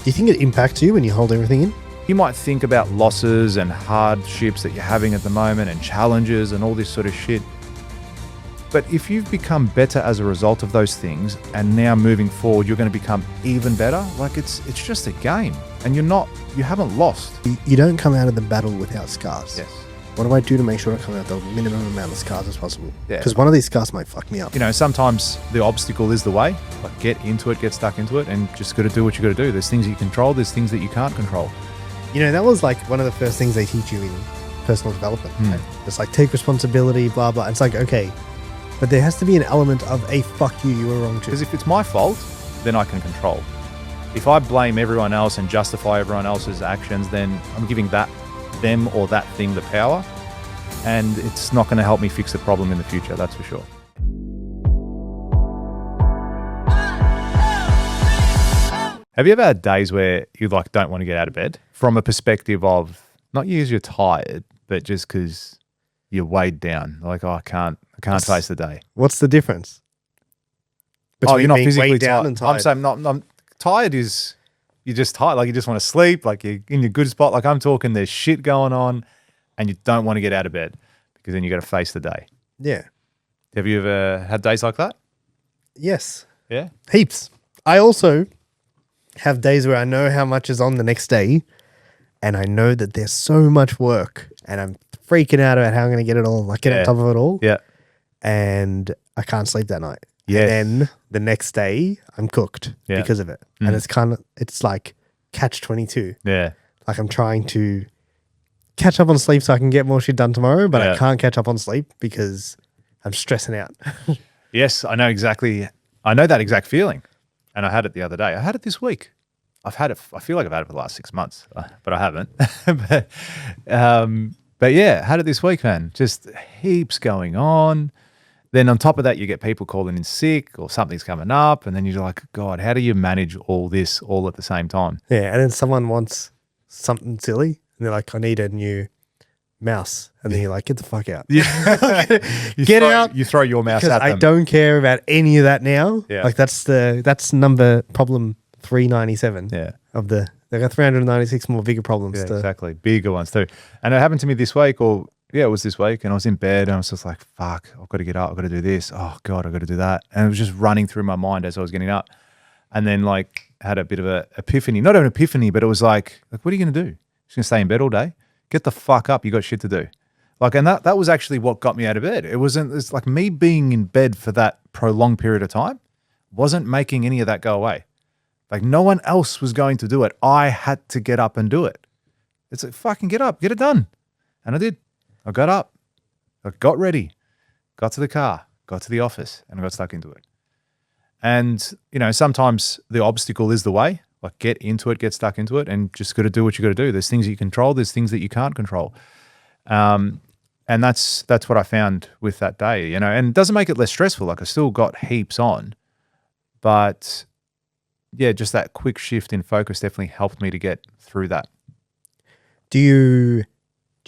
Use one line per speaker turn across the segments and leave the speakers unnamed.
Do you think it impacts you when you hold everything in?
You might think about losses and hardships that you're having at the moment and challenges and all this sort of shit. But if you've become better as a result of those things and now moving forward, you're going to become even better. Like it's just a game and you haven't lost.
You don't come out of the battle without scars.
Yes.
What do I do to make sure I come out the minimum amount of scars as possible?
Yeah.
Because one of these scars might fuck me up.
Sometimes the obstacle is the way. Like get into it, get stuck into it, and just got to do what you got to do. There's things you control, there's things that you can't control.
That was like one of the first things they teach you in personal development. Right? It's like take responsibility, blah, blah. It's like, okay, but there has to be an element of a fuck you were wrong too.
Because if it's my fault, then I can control. If I blame everyone else and justify everyone else's actions, then I'm giving them or that thing the power, and it's not going to help me fix the problem in the future, that's for sure. Have you ever had days where you don't want to get out of bed from a perspective of not because you're tired, but just because you're weighed down? Like, I can't face the day.
What's the difference?
You're not
being
physically
weighed down
tired.
and tired.
I'm saying I'm tired is you're just tired. Like you just want to sleep. Like you're in your good spot. Like I'm talking, there's shit going on, and you don't want to get out of bed because then you got to face the day.
Yeah.
Have you ever had days like that?
Yes.
Yeah.
Heaps. I also have days where I know how much is on the next day, and I know that there's so much work, and I'm freaking out about how I'm going to get it all, get on top of it all.
Yeah.
And I can't sleep that night.
Yes.
And then the next day I'm cooked because of it. And it's like catch-22.
Yeah.
Like I'm trying to catch up on sleep so I can get more shit done tomorrow, but I can't catch up on sleep because I'm stressing out.
Yes, I know exactly. I know that exact feeling. And I had it the other day. I had it this week. I've had it. I feel like I've had it for the last 6 months, but I haven't. but yeah, had it this week, man. Just heaps going on. Then on top of that, you get people calling in sick or something's coming up. And then you're like, God, how do you manage all this all at the same time?
Yeah. And then someone wants something silly and they're like, I need a new mouse. And then you're like, get the fuck out.
Yeah.
Get out.
You throw your mouse at them.
I don't care about any of that now.
Yeah.
Like that's problem 397.
Yeah.
They got 396 more bigger problems.
Yeah, exactly. Bigger ones too. And it happened to me this week it was this week, and I was in bed and I was just like, fuck, I've got to get up. I've got to do this. Oh God, I've got to do that. And it was just running through my mind as I was getting up. And then had a bit of an epiphany. Not an epiphany, but it was like, what are you going to do? Just going to stay in bed all day? Get the fuck up. You got shit to do. And that was actually what got me out of bed. It's like me being in bed for that prolonged period of time wasn't making any of that go away. Like no one else was going to do it. I had to get up and do it. It's like, fucking get up, get it done. And I did. I got up, I got ready, got to the car, got to the office, and I got stuck into it. And, sometimes the obstacle is the way. Like get into it, get stuck into it, and just got to do what you got to do. There's things you control, there's things that you can't control. And that's what I found with that day, and it doesn't make it less stressful. Like I still got heaps on, but yeah, just that quick shift in focus definitely helped me to get through that.
Do you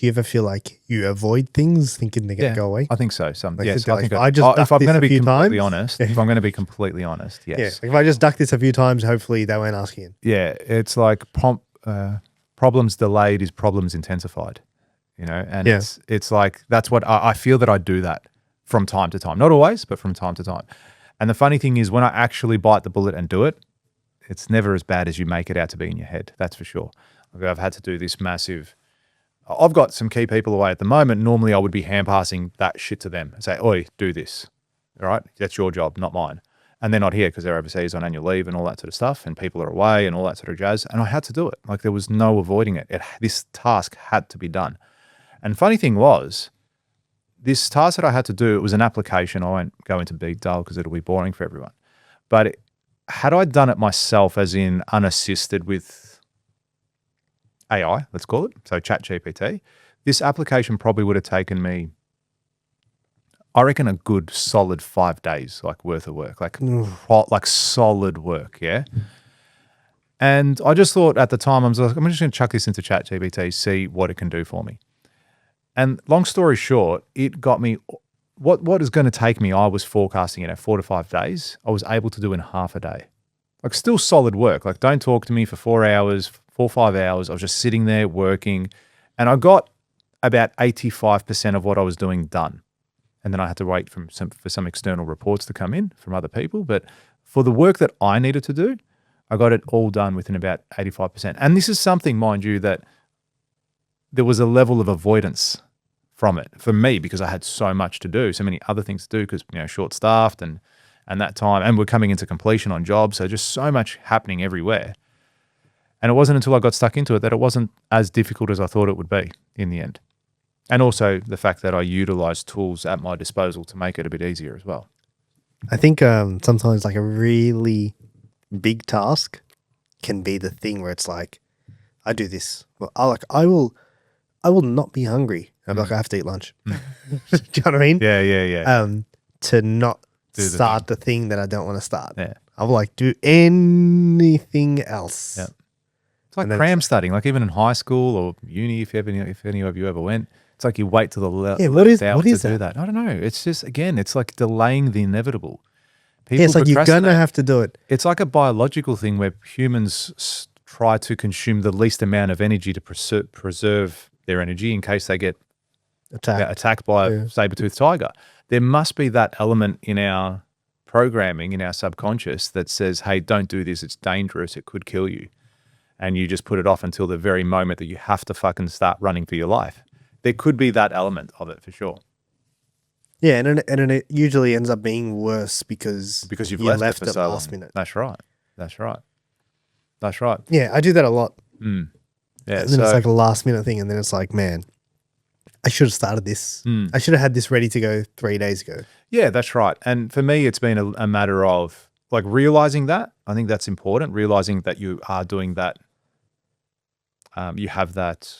ever feel like you avoid things thinking they're going to go away?
I think so. Yes, I think
if I'm going to be
completely honest, yes.
If I just duck this a few times, hopefully they won't ask again.
Yeah, it's like problems delayed is problems intensified, and it's like that's what I feel that I do that from time to time. Not always, but from time to time. And the funny thing is when I actually bite the bullet and do it, it's never as bad as you make it out to be in your head. That's for sure. I've had to do this massive. I've got some key people away at the moment. Normally I would be hand passing that shit to them and say, oi, do this. All right. That's your job, not mine. And they're not here because they're overseas on annual leave and all that sort of stuff. And people are away and all that sort of jazz. And I had to do it. Like there was no avoiding it. This task had to be done. And funny thing was, this task that I had to do, it was an application. I won't go into detail because it'll be boring for everyone. But had I done it myself, as in unassisted with AI, let's call it, so ChatGPT, this application probably would have taken me, I reckon, a good solid 5 days, worth of work, like solid work, yeah? And I just thought at the time, I'm just going to chuck this into ChatGPT, see what it can do for me. And long story short, it got me, what is going to take me, I was forecasting 4 to 5 days, I was able to do in half a day. like still solid work. Like don't talk to me for 4 hours, 4 or 5 hours. I was just sitting there working, and I got about 85% of what I was doing done. And then I had to wait for some external reports to come in from other people. But for the work that I needed to do, I got it all done within about 85%. And this is something, mind you, that there was a level of avoidance from it for me because I had so much to do, so many other things to do because, short-staffed and that time. And we're coming into completion on jobs. So just so much happening everywhere. And it wasn't until I got stuck into it that it wasn't as difficult as I thought it would be in the end. And also the fact that I utilized tools at my disposal to make it a bit easier as well.
I think sometimes like a really big task can be the thing where it's like, I do this. Well, I will not be hungry. I'm like, I have to eat lunch. Do you know what I mean?
Yeah.
To not
Do the
start the thing that I don't want to start.
Yeah.
I will like do anything else.
Yeah. It's like
And then
cram studying, like even in high school or uni, if any of you ever went, it's like you wait till the
what
last hour
is
to do that. I don't know. It's just, again, it's like delaying the inevitable.
Yeah, it's like you're going to have to do it.
It's like a biological thing where humans try to consume the least amount of energy to preserve their energy in case they get attacked by a saber-toothed tiger. There must be that element in our programming, in our subconscious that says, hey, don't do this. It's dangerous. It could kill you. And you just put it off until the very moment that you have to fucking start running for your life. There could be that element of it for sure.
Yeah, and it usually ends up being worse because
you've
you
left
left
it for
at
so
last
long.
minute.
That's right.
Yeah, I do that a lot.
Yeah.
And then it's like a last minute thing, and then it's like, man, I should have started this. I should have had this ready to go 3 days ago.
Yeah, that's right. And for me, it's been a matter of like realizing that. I think that's important. Realizing that you are doing that. You have that,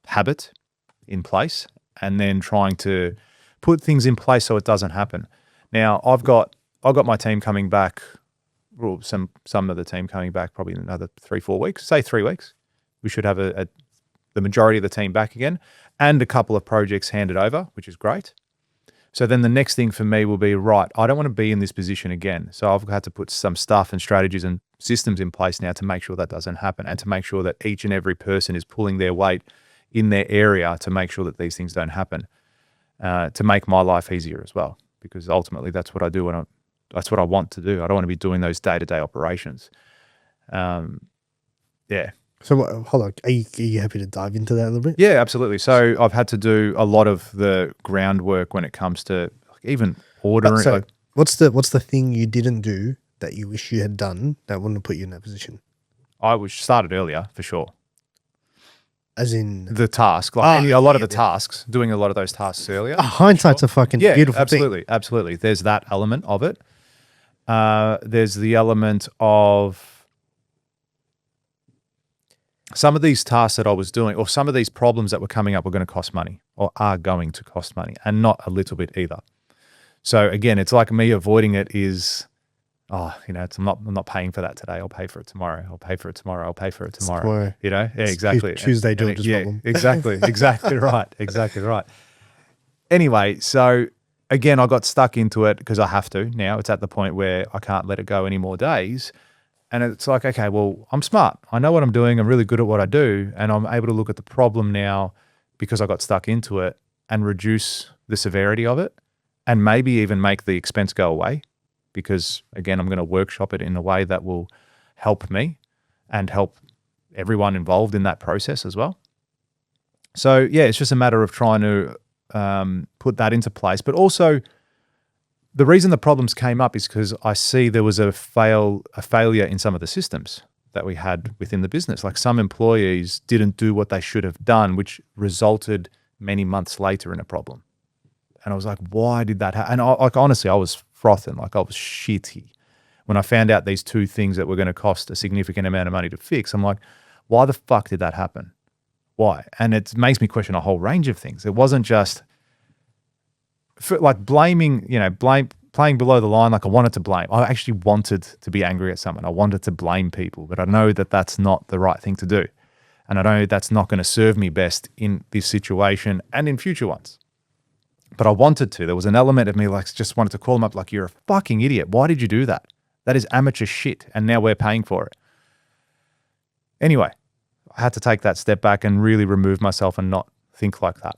habit in place, and then trying to put things in place so it doesn't happen. Now, I've got my team coming back, or some of the team coming back probably in another 3-4 weeks, say 3 weeks. We should have the majority of the team back again and a couple of projects handed over, which is great. So then the next thing for me will be, right, I don't want to be in this position again. So I've had to put some stuff and strategies and systems in place now to make sure that doesn't happen, and to make sure that each and every person is pulling their weight in their area to make sure that these things don't happen, to make my life easier as well, because ultimately that's what I do that's what I want to do. I don't want to be doing those day-to-day operations. Yeah.
So hold on, are you happy to dive into that a little bit?
Yeah, absolutely. So I've had to do a lot of the groundwork when it comes to even ordering.
So what's the thing you didn't do that you wish you had done that wouldn't have put you in that position?
I was started earlier for sure.
As in
The task, like a lot of the tasks, doing a lot of those tasks earlier.
hindsight's a fucking beautiful
absolutely,
thing.
absolutely. There's that element of it. There's the element of some of these tasks that I was doing, or some of these problems that were coming up, were going to cost money, or are going to cost money, and not a little bit either. So again, it's like me avoiding it is, I'm not paying for that today. I'll pay for it tomorrow. I'll pay for it tomorrow. I'll pay for it tomorrow. Yeah, exactly.
Tuesday George's problem.
Exactly right. Anyway, so again, I got stuck into it because I have to now. It's at the point where I can't let it go any more days. And it's like, okay, well, I'm smart. I know what I'm doing. I'm really good at what I do. And I'm able to look at the problem now because I got stuck into it and reduce the severity of it, and maybe even make the expense go away, because, again, I'm going to workshop it in a way that will help me and help everyone involved in that process as well. So, yeah, it's just a matter of trying to put that into place. But also, the reason the problems came up is because I see there was a failure in some of the systems that we had within the business. Like some employees didn't do what they should have done, which resulted many months later in a problem. And I was like, why did that happen? And honestly, I was frothing, like I was shitty. When I found out these two things that were going to cost a significant amount of money to fix, I'm like, why the fuck did that happen? Why? And it makes me question a whole range of things. It wasn't just like blaming, playing below the line. Like I wanted to blame. I actually wanted to be angry at someone. I wanted to blame people, but I know that that's not the right thing to do. And I know that's not going to serve me best in this situation and in future ones. But I wanted to. There was an element of me like just wanted to call them up like, you're a fucking idiot. Why did you do that? That is amateur shit, and now we're paying for it. Anyway, I had to take that step back and really remove myself and not think like that.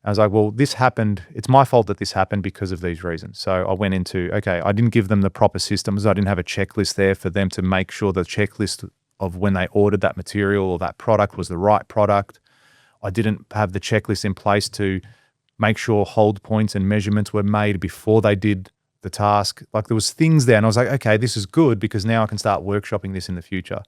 I was like, well, this happened. It's my fault that this happened because of these reasons. So I went into, okay, I didn't give them the proper systems. I didn't have a checklist there for them to make sure the checklist of when they ordered that material or that product was the right product. I didn't have the checklist in place to make sure hold points and measurements were made before they did the task. Like there was things there and I was like, okay, this is good because now I can start workshopping this in the future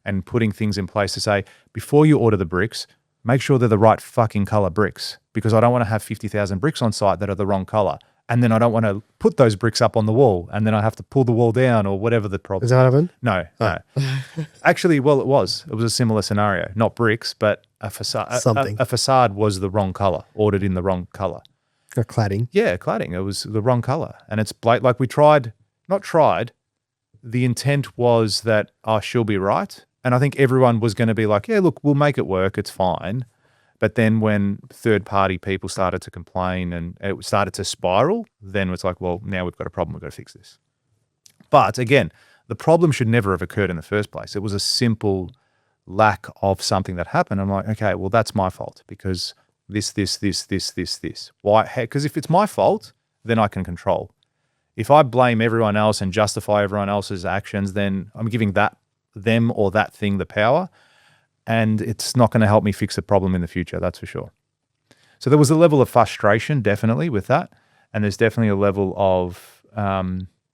and putting things in place to say, before you order the bricks, make sure they're the right fucking color bricks because I don't want to have 50,000 bricks on site that are the wrong color. And then I don't want to put those bricks up on the wall and then I have to pull the wall down or whatever the problem.
Does that happen?
No. Actually, well, it was a similar scenario, not bricks, but a facade.
Something.
A facade was the wrong color, ordered in the wrong color.
Or cladding.
Yeah, cladding. It was the wrong color. And it's like we not tried. The intent was that, she'll be right. And I think everyone was going to be like, yeah, look, we'll make it work. It's fine. But then when third-party people started to complain and it started to spiral, then it's like, well, now we've got a problem. We've got to fix this. But again, the problem should never have occurred in the first place. It was a simple lack of something that happened. I'm like, okay, well, that's my fault because this. Why? Because if it's my fault, then I can control. If I blame everyone else and justify everyone else's actions, then I'm giving them or that thing the power, and it's not going to help me fix the problem in the future, that's for sure. So there was a level of frustration definitely with that, and there's definitely a level of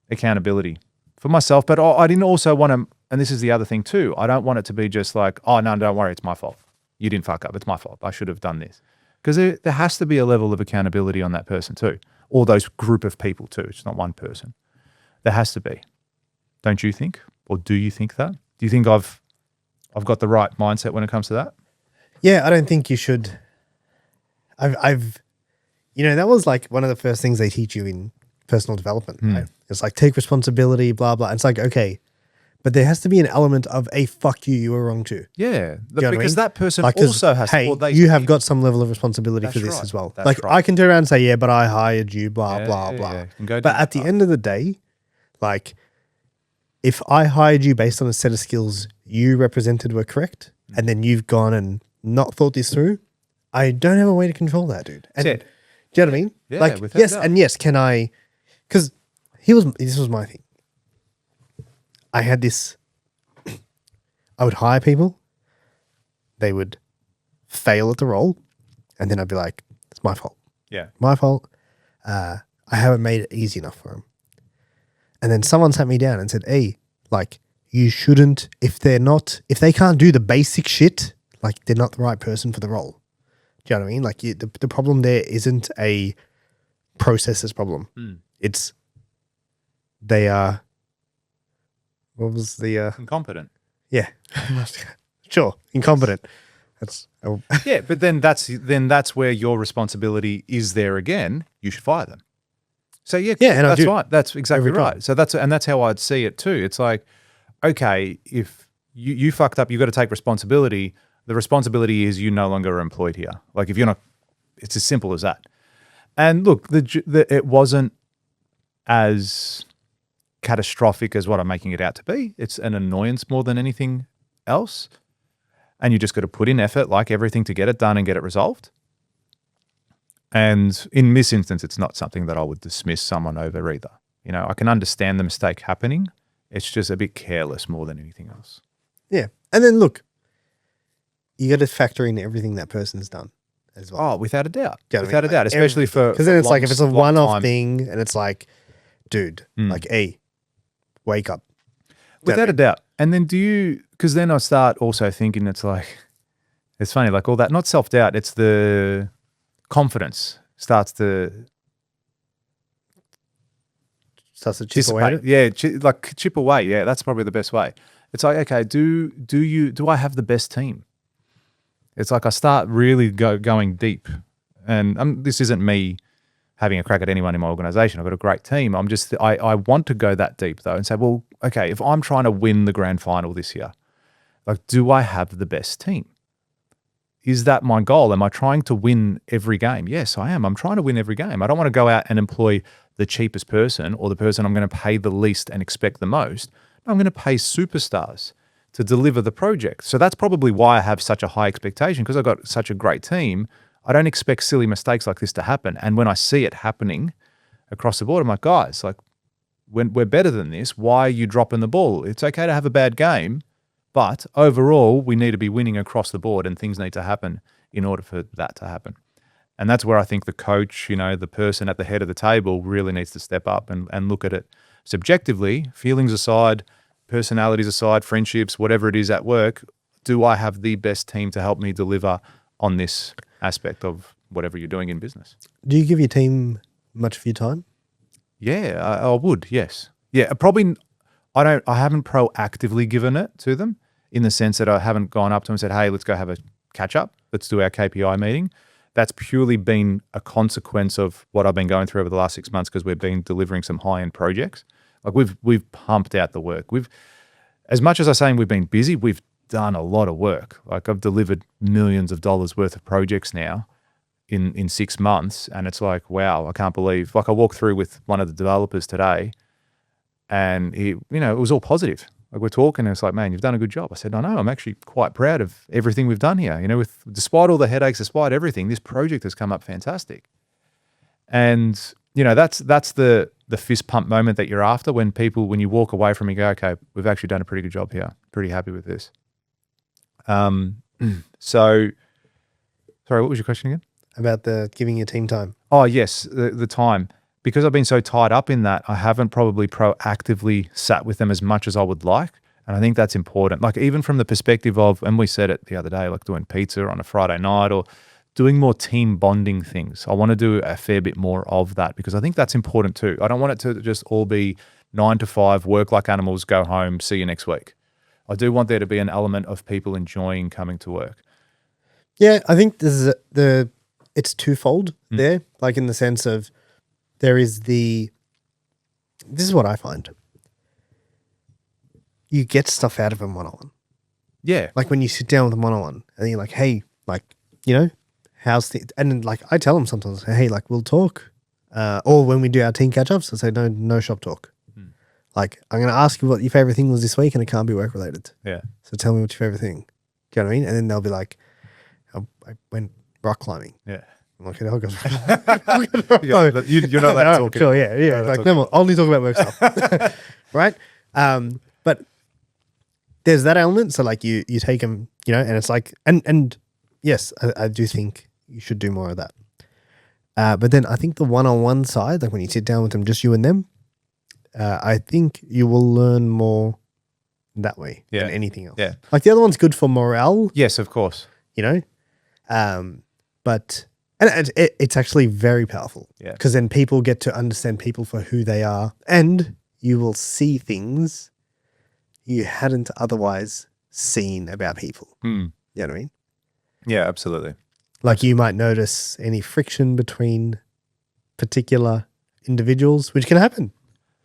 accountability for myself, but I didn't also want to, and this is the other thing too, I don't want it to be just like, oh no, don't worry, it's my fault. You didn't fuck up, it's my fault. I should have done this. Because there has to be a level of accountability on that person too, or those group of people too. It's not one person. There has to be. Don't you think? Or do you think that? Do you think I've got the right mindset when it comes to that?
Yeah, I don't think you should. I've that was like one of the first things they teach you in personal development. Right? It's like take responsibility, blah, blah. It's like, okay, but there has to be an element of a fuck you were wrong too.
Yeah,
know
because that person
Like,
also has
hey,
to.
you have got some level of responsibility for this
right.
as well.
That's
Like
right.
I can turn around and say, yeah, but I hired you, blah, blah,
Yeah,
blah.
yeah. You can go
But
down
at the end of the day, like if I hired you based on a set of skills you represented were correct, and then you've gone and not thought this through, I don't have a way to control that, dude. And,
That's it.
do you know what I mean?
Yeah,
like,
without
yes,
doubt.
and yes, can I? Because this was my thing. I had this. I would hire people. They would fail at the role, and then I'd be like, "It's my fault.
Yeah.
My fault. I haven't made it easy enough for them." And then someone sat me down and said, "Hey, like you shouldn't if they can't do the basic shit, like they're not the right person for the role." Do you know what I mean? Like the problem there isn't a processes problem. It's they are. What was the?
Incompetent.
Yeah, sure, incompetent. That's
Yeah, but then that's where your responsibility is there again. You should fire them. So yeah,
Yeah, and I
that's
do.
right. That's exactly
Every time.
right. So that's how I'd see it too. It's like, okay, if you fucked up, you've got to take responsibility. The responsibility is you no longer are employed here. Like if you're not, it's as simple as that. And look, it wasn't as catastrophic as what I'm making it out to be. It's an annoyance more than anything else. And you just got to put in effort, like everything, to get it done and get it resolved. And in this instance, it's not something that I would dismiss someone over either. You know, I can understand the mistake happening. It's just a bit careless more than anything else.
yeah. And then look, you got to factor in everything that person's done as well.
Oh, without a doubt.
Do you know what I mean?
Without a doubt,
Like,
especially for
because then it's like if it's a
long
one-off
time.
thing and it's like, dude, like, hey, wake up.
Without a doubt. And then because then I start also thinking it's funny, like all that, not self-doubt, it's the confidence starts to
chip away at it.
Yeah, chip away. Yeah, that's probably the best way. It's like, okay, do I have the best team? It's like I start really going deep. And this isn't me having a crack at anyone in my organization. I've got a great team. I want to go that deep though and say, well, okay, if I'm trying to win the grand final this year, like, do I have the best team? Is that my goal? Am I trying to win every game? Yes, I am. I'm trying to win every game. I don't want to go out and employ the cheapest person or the person I'm going to pay the least and expect the most. No, I'm going to pay superstars to deliver the project. So that's probably why I have such a high expectation, because I've got such a great team. I don't expect silly mistakes like this to happen. And when I see it happening across the board, I'm like, guys, like, when we're better than this, why are you dropping the ball? It's okay to have a bad game, but overall, we need to be winning across the board and things need to happen in order for that to happen. And that's where I think the coach, the person at the head of the table really needs to step up and look at it subjectively, feelings aside, personalities aside, friendships, whatever it is at work. Do I have the best team to help me deliver on this aspect of whatever you're doing in business?
Do you give your team much of your time?
Yeah, I would. Yes. Yeah. Probably. I haven't proactively given it to them in the sense that I haven't gone up to them and said, "Hey, let's go have a catch up. Let's do our KPI meeting." That's purely been a consequence of what I've been going through over the last 6 months, because we've been delivering some high end projects. Like we've pumped out the work. As much as I'm saying we've been busy, we've done a lot of work. Like I've delivered millions of dollars worth of projects now in 6 months. And it's like, wow, I can't believe, like I walked through with one of the developers today and it was all positive. Like we're talking and it's like, man, you've done a good job. I said, I know, I'm actually quite proud of everything we've done here. Despite all the headaches, despite everything, this project has come up fantastic. And, that's the fist pump moment that you're after when you walk away from it, you go, okay, we've actually done a pretty good job here. Pretty happy with this. So, sorry, what was your question again?
About the giving your team time.
Oh, yes, the time. Because I've been so tied up in that, I haven't probably proactively sat with them as much as I would like. And I think that's important. Like even from the perspective of, and we said it the other day, like doing pizza on a Friday night or doing more team bonding things. I want to do a fair bit more of that because I think that's important too. I don't want it to just all be 9 to 5, work like animals, go home, see you next week. I do want there to be an element of people enjoying coming to work.
Yeah, I think it's twofold there, like in the sense of this is what I find. You get stuff out of them one-on-one.
Yeah.
Like when you sit down with them one-on-one and you're like, hey, like, how's the, and then like I tell them sometimes, hey, like we'll talk. Or when we do our team catch-ups, I say, no shop talk. Like, I'm going to ask you what your favorite thing was this week and it can't be work related.
Yeah.
So tell me what's your favorite thing. Do you know what I mean? And then they'll be like, I went rock climbing.
Yeah.
I'm like, I'll go.
You're not that talking.
Sure, yeah. Like, no, only talk about work stuff. Right? But there's that element. So like you take them, and it's like, and yes, I do think you should do more of that. But then I think the one-on-one side, like when you sit down with them, just you and them, I think you will learn more that way than anything else.
Yeah.
Like the other one's good for morale.
Yes, of course.
But it's actually very powerful.
Yeah.
Because then people get to understand people for who they are and you will see things you hadn't otherwise seen about people. You know what I mean?
Yeah, absolutely.
Like you might notice any friction between particular individuals, which can happen.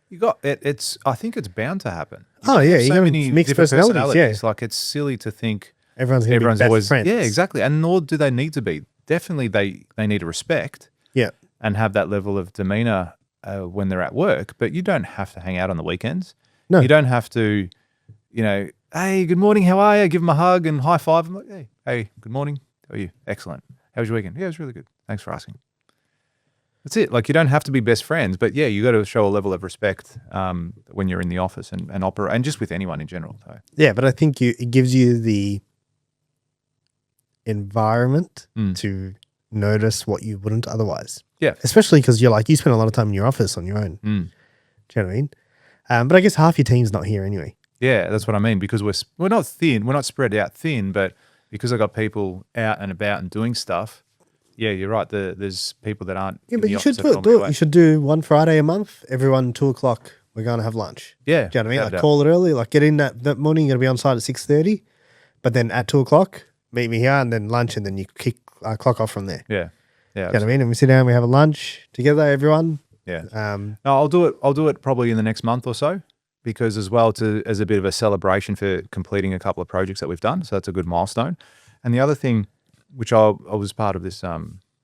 You got it. I think it's bound to happen.
You
have
so many mixed personalities. Yeah.
Like it's silly to think
everyone's going to be best
always
friends.
Yeah, exactly. And nor do they need to be. Definitely, they need to respect.
Yeah.
And have that level of demeanor when they're at work. But you don't have to hang out on the weekends.
No,
you don't have to. Hey, good morning. How are you? Give them a hug and high five. I'm like, hey, good morning. How are you? Excellent. How was your weekend? Yeah, it was really good. Thanks for asking. That's it. Like you don't have to be best friends, but yeah, you got to show a level of respect when you're in the office and operate, and just with anyone in general. So.
Yeah, but I think it gives you the environment to notice what you wouldn't otherwise.
Yeah,
especially because you spend a lot of time in your office on your own. Do you know what I mean? But I guess half your team's not here anyway.
Yeah, that's what I mean because we're not thin, we're not spread out thin, but because I got people out and about and doing stuff. Yeah, you're right. There's people that aren't.
Yeah, but you should do it. You should do one Friday a month. Everyone 2:00. We're going to have lunch.
Yeah,
do you know what I mean? Like call it early. Like get in that morning. You're gonna be on site at 6:30, but then at 2:00, meet me here, and then lunch, and then you clock off from there.
Yeah,
you know what I mean? And we sit down, we have a lunch together, everyone.
Yeah. No, I'll do it. I'll do it probably in the next month or so, because as well as a bit of a celebration for completing a couple of projects that we've done. So that's a good milestone. And the other thing, which I was part of this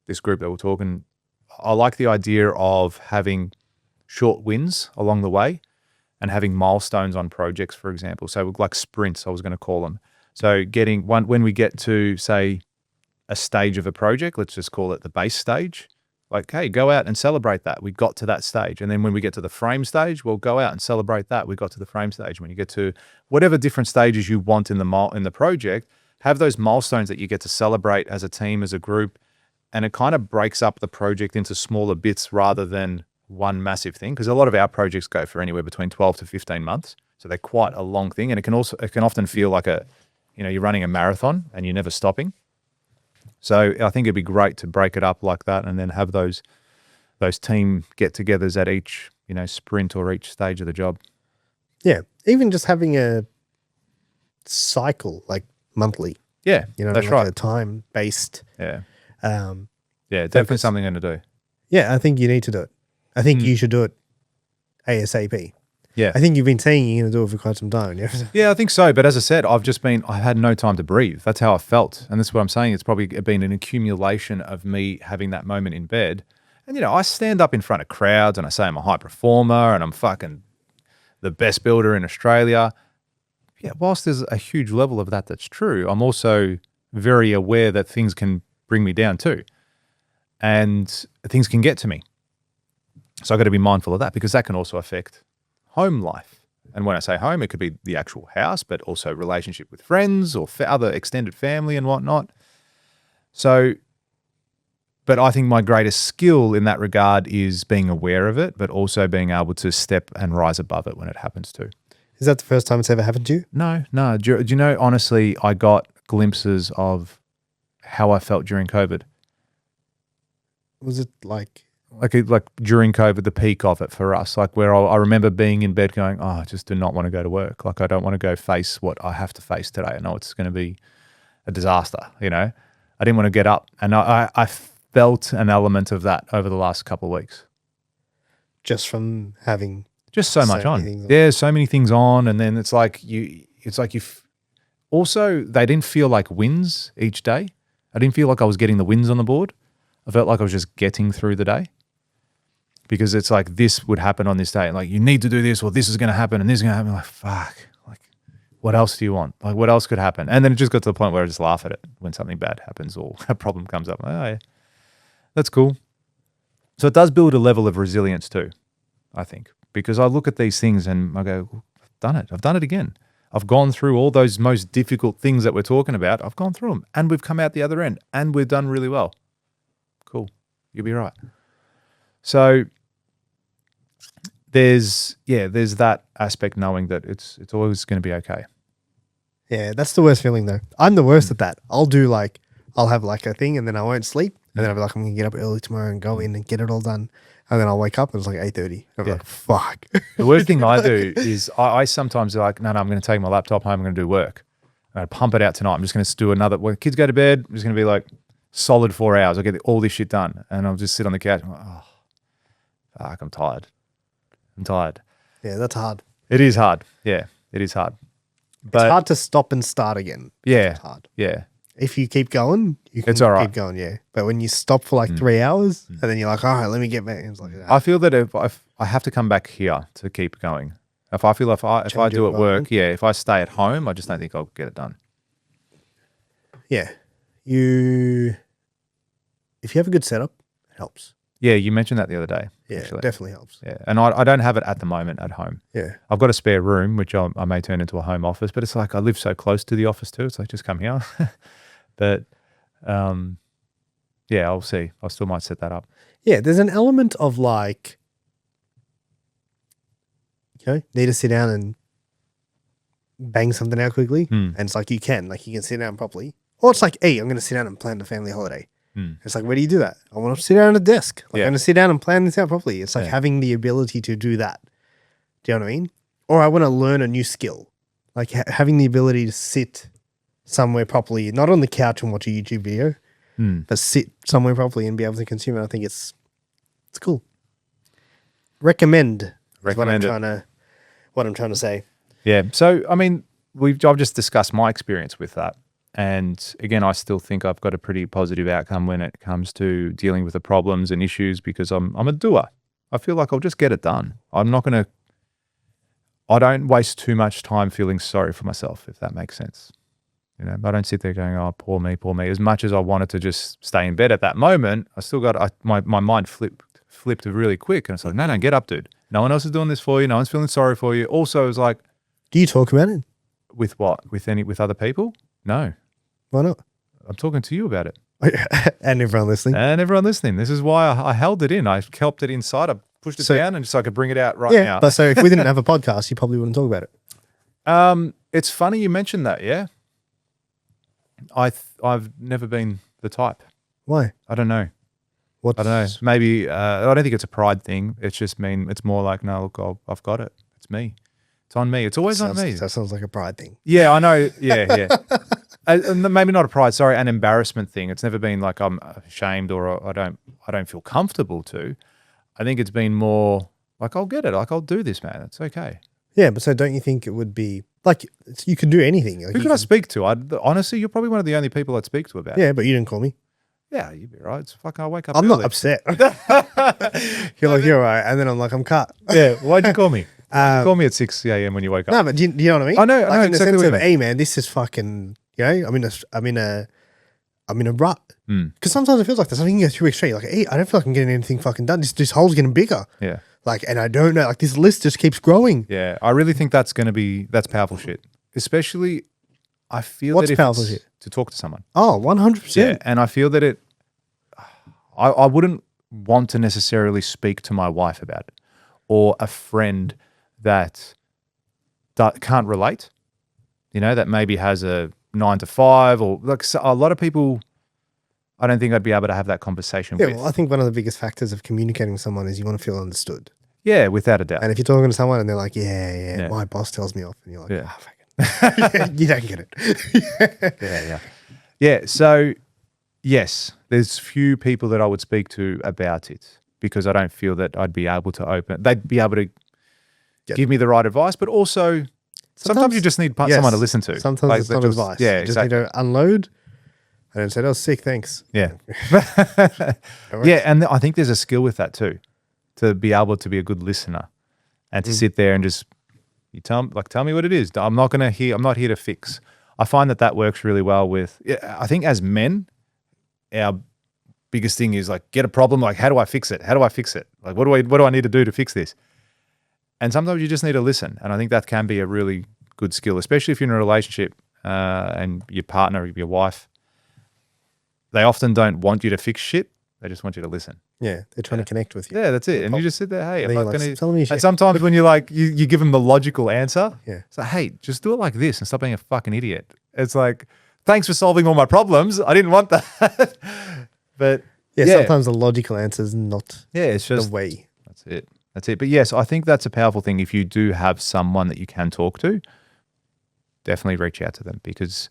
this group that we're talking, I like the idea of having short wins along the way and having milestones on projects, for example. So like sprints, I was going to call them. So getting one, when we get to, say, a stage of a project, let's just call it the base stage, like, hey, go out and celebrate that. We got to that stage. And then when we get to the frame stage, well, go out and celebrate that. We got to the frame stage. When you get to whatever different stages you want in the project, have those milestones that you get to celebrate as a team, as a group. And it kind of breaks up the project into smaller bits rather than one massive thing. Because a lot of our projects go for anywhere between 12 to 15 months. So they're quite a long thing. And it can often feel like you're running a marathon and you're never stopping. So I think it'd be great to break it up like that and then have those team get-togethers at each, sprint or each stage of the job.
Yeah. Even just having a cycle, like monthly.
Yeah,
that's
like
right. A time-based.
Yeah.
Yeah,
definitely something I'm going to do.
Yeah, I think you need to do it. I think you should do it ASAP.
Yeah.
I think you've been saying you're going to do it for quite some time.
Yeah, I think so. But as I said, I had no time to breathe. That's how I felt. And that's what I'm saying. It's probably been an accumulation of me having that moment in bed. And, I stand up in front of crowds and I say I'm a high performer and I'm fucking the best builder in Australia. Yeah, whilst there's a huge level of that's true, I'm also very aware that things can bring me down too. And things can get to me. So I've got to be mindful of that because that can also affect home life. And when I say home, it could be the actual house, but also relationship with friends or other extended family and whatnot. So, but I think my greatest skill in that regard is being aware of it, but also being able to step and rise above it when it happens too.
Is that the first time it's ever happened to you?
No. Do you know, honestly, I got glimpses of how I felt during COVID.
Was it like
during COVID, the peak of it for us, like where I remember being in bed going, I just do not want to go to work. Like I don't want to go face what I have to face today. I know it's going to be a disaster, I didn't want to get up. And I felt an element of that over the last couple of weeks.
Just from having
just so much on. Yeah, so many things on. And then it's like also they didn't feel like wins each day. I didn't feel like I was getting the wins on the board. I felt like I was just getting through the day. Because it's like this would happen on this day. And like you need to do this or this is going to happen and this is going to happen. Like, fuck. Like, what else do you want? Like, what else could happen? And then it just got to the point where I just laugh at it when something bad happens or a problem comes up. Oh, yeah. That's cool. So it does build a level of resilience too, I think. Because I look at these things and I go, I've done it. I've done it again. I've gone through all those most difficult things that we're talking about. I've gone through them and we've come out the other end and we've done really well. Cool. You'll be right. So there's that aspect knowing that it's always going to be okay.
Yeah, that's the worst feeling though. I'm the worst at that. I'll have like a thing and then I won't sleep and then I'll be like, I'm going to get up early tomorrow and go in and get it all done. And then I'll wake up and it's like 8:30. I'm like, fuck.
The worst thing I do is I sometimes are like, no, I'm going to take my laptop home. I'm going to do work. I'm going to pump it out tonight. I'm just going to do another, when kids go to bed, I'm just going to be like solid 4 hours. I'll get all this shit done. And I'll just sit on the couch. I'm like, oh, fuck, I'm tired.
Yeah, that's hard.
It is hard. Yeah, it is hard. But
it's hard to stop and start again.
Yeah.
It's hard.
Yeah.
If you keep going, you can
it's all right.
keep going, yeah. But when you stop for like 3 hours and then you're like, all right, let me get back. It's like,
I feel that if I have to come back here to keep going. If I do at work, if I stay at home, I just don't think I'll get it done.
Yeah. If you have a good setup, it helps.
Yeah, you mentioned that the other day.
Yeah,
actually.
it definitely helps.
Yeah, and I don't have it at the moment at home.
Yeah.
I've got a spare room, which I may turn into a home office, but it's like I live so close to the office too. It's like, just come here. But, I'll see. I still might set that up.
Yeah, there's an element of like, need to sit down and bang something out quickly. And it's like you can sit down properly. Or it's like, hey, I'm going to sit down and plan the family holiday. It's like, where do you do that? I want to sit down at a desk. I'm going to sit down and plan this out properly. It's like having the ability to do that. Do you know what I mean? Or I want to learn a new skill. Like having the ability to sit somewhere properly, not on the couch and watch a YouTube video, but sit somewhere properly and be able to consume it. I think it's cool. Recommend it. What I'm trying to say.
Yeah. So, I mean, I've just discussed my experience with that. And again, I still think I've got a pretty positive outcome when it comes to dealing with the problems and issues because I'm a doer. I feel like I'll just get it done. I don't waste too much time feeling sorry for myself, if that makes sense. You know, I don't sit there going, oh, poor me, poor me. As much as I wanted to just stay in bed at that moment, I still got, my mind flipped really quick. And it's like, no, get up, dude. No one else is doing this for you. No one's feeling sorry for you. Also, it's like.
Do you talk about it?
With what? With other people? No.
Why not?
I'm talking to you about it.
And everyone listening.
This is why I held it in. I kept it inside. I pushed it down and so I could bring it out right now.
But so if we didn't have a podcast, you probably wouldn't talk about it.
It's funny you mentioned that, yeah. I've never been the type.
Why?
I don't know. I don't know. Maybe I don't think it's a pride thing. It's just it's more like, no, look, I've got it. It's me. It's on me. It's always on me.
That sounds like a pride thing.
Yeah, I know. Yeah. Maybe not a pride. Sorry, an embarrassment thing. It's never been like I'm ashamed or I don't feel comfortable to. I think it's been more like I'll get it. Like I'll do this, man. It's okay.
Yeah, but so don't you think it would be like you could do anything? Like
who could I speak to? Honestly, you're probably one of the only people I'd speak to about it.
Yeah, but you didn't call me.
Yeah, you'd be right. It's fucking. I wake up.
I'm
early.
not upset. You're like, you're right, and then I'm like, I'm cut.
Yeah, why'd you call me? Call me at 6 a.m. when you wake up.
No, but do you know what I mean?
I know.
Like in
exactly
the sense of,
what
hey, man, this is fucking. You know, I'm in a rut. Because sometimes it feels like this. I think you go 2 weeks straight. Like, hey, I don't feel like I'm getting anything fucking done. This hole's getting bigger.
Yeah.
Like, and I don't know. Like, this list just keeps growing.
Yeah, I really think that's powerful shit. Especially, I feel
What's
that if
powerful
it's
shit?
To talk to someone.
Oh, 100%.
Yeah, and I feel that I wouldn't want to necessarily speak to my wife about it or a friend that can't relate, you know, that maybe has a 9 to 5 or like a lot of people, I don't think I'd be able to have that conversation with.
Well, I think one of the biggest factors of communicating with someone is you want to feel understood.
Yeah, without a doubt.
And if you're talking to someone and they're like, yeah, my boss tells me off, and you're like, you don't get
it. Yeah. So, yes, there's few people that I would speak to about it because I don't feel that I'd be able to they'd be able to give me the right advice, but also sometimes you just need someone to listen to.
Sometimes it's not advice.
Yeah,
you just need to unload and then say, oh, sick, thanks.
Yeah. Yeah, and I think there's a skill with that too, to be able to be a good listener and to sit there and just tell me what it is. I'm not here to fix. I find that works really well with, I think as men, our biggest thing is like, get a problem, like, how do I fix it? Like, what do I need to do to fix this? And sometimes you just need to listen. And I think that can be a really good skill, especially if you're in a relationship and your partner, your wife, they often don't want you to fix shit. They just want you to listen.
Yeah, they're trying to connect with you.
Yeah, that's it. And you just sit there, hey, I'm not going to.
And
sometimes when you're like, you give them the logical answer.
Yeah.
It's like, hey, just do it like this and stop being a fucking idiot. It's like, thanks for solving all my problems. I didn't want that. But
sometimes the logical answer is not
it's just
the way.
That's it. But yes, I think that's a powerful thing. If you do have someone that you can talk to, definitely reach out to them because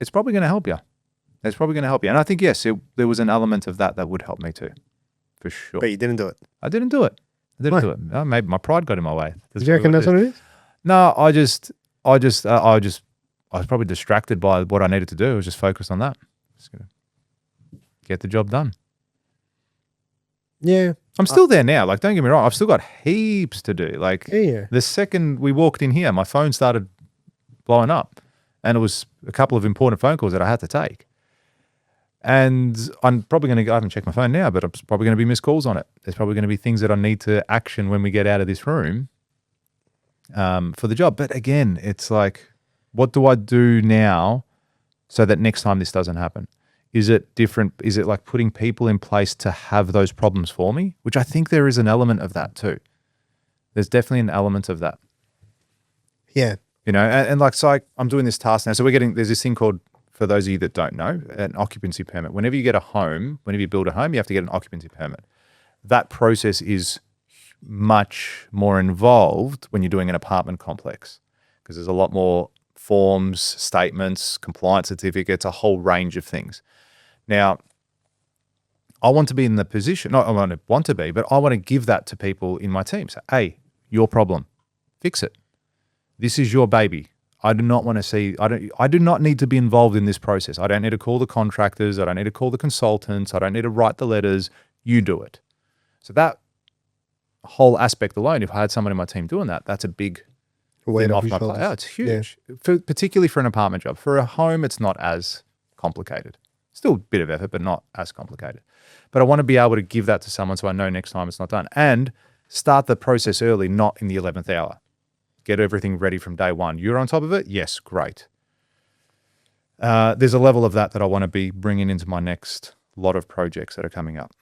it's probably going to help you. And I think, yes, there was an element of that would help me too, for sure.
But you didn't do it.
I didn't do it. Maybe my pride got in my way.
Do you reckon that's what it is?
No, I was probably distracted by what I needed to do. I was just focused on that. Just gonna get the job done.
Yeah.
I'm still there now. Like, don't get me wrong. I've still got heaps to do. Like, the second we walked in here, my phone started blowing up. And it was a couple of important phone calls that I had to take. And I'm probably going to go, I haven't checked my phone now, but I'm probably going to be missed calls on it. There's probably going to be things that I need to action when we get out of this room for the job. But again, it's like, what do I do now so that next time this doesn't happen? Is it different? Is it like putting people in place to have those problems for me? Which I think there is an element of that too. There's definitely an element of that.
Yeah.
You know, and like, so I'm doing this task now. So there's this thing called, for those of you that don't know, an occupancy permit. Whenever you build a home, you have to get an occupancy permit. That process is much more involved when you're doing an apartment complex because there's a lot more forms, statements, compliance certificates, a whole range of things. Now, I want to be in the position, not I want to be, but I want to give that to people in my team. So, hey, your problem, fix it. This is your baby. I do not want to see, I do not need to be involved in this process. I don't need to call the contractors. I don't need to call the consultants. I don't need to write the letters. You do it. So that whole aspect alone, if I had someone in my team doing that, that's a big
Weight
thing
off
off
your
my plate.
shoulders.
Oh, it's huge, particularly for an apartment job. For a home, it's not as complicated. Still a bit of effort, but not as complicated. But I want to be able to give that to someone so I know next time it's not done. And start the process early, not in the 11th hour. Get everything ready from day one. You're on top of it? Yes, great. There's a level of that I want to be bringing into my next lot of projects that are coming up.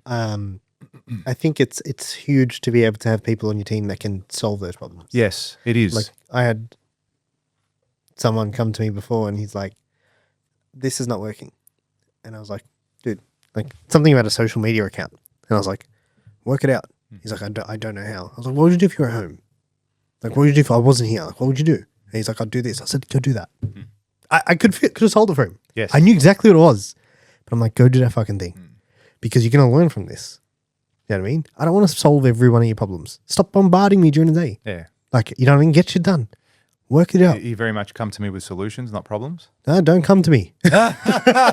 I think it's huge to be able to have people on your team that can solve those problems.
Yes, it is.
Like I had someone come to me before and he's like, this is not working. And I was like, dude, like something about a social media account. And I was like, work it out. He's like, I don't know how. I was like, what would you do if you were at home? Like, what would you do if I wasn't here? Like, what would you do? And he's like, I'd do this. I said, go do that. I could have solved it for him.
Yes.
I knew exactly what it was. But I'm like, go do that fucking thing. Because you're going to learn from this. You know what I mean? I don't want to solve every one of your problems. Stop bombarding me during the day.
Yeah.
Like, you know what I mean? Get shit done. Work it out.
You very much come to me with solutions, not problems.
No, don't come to me. Do you know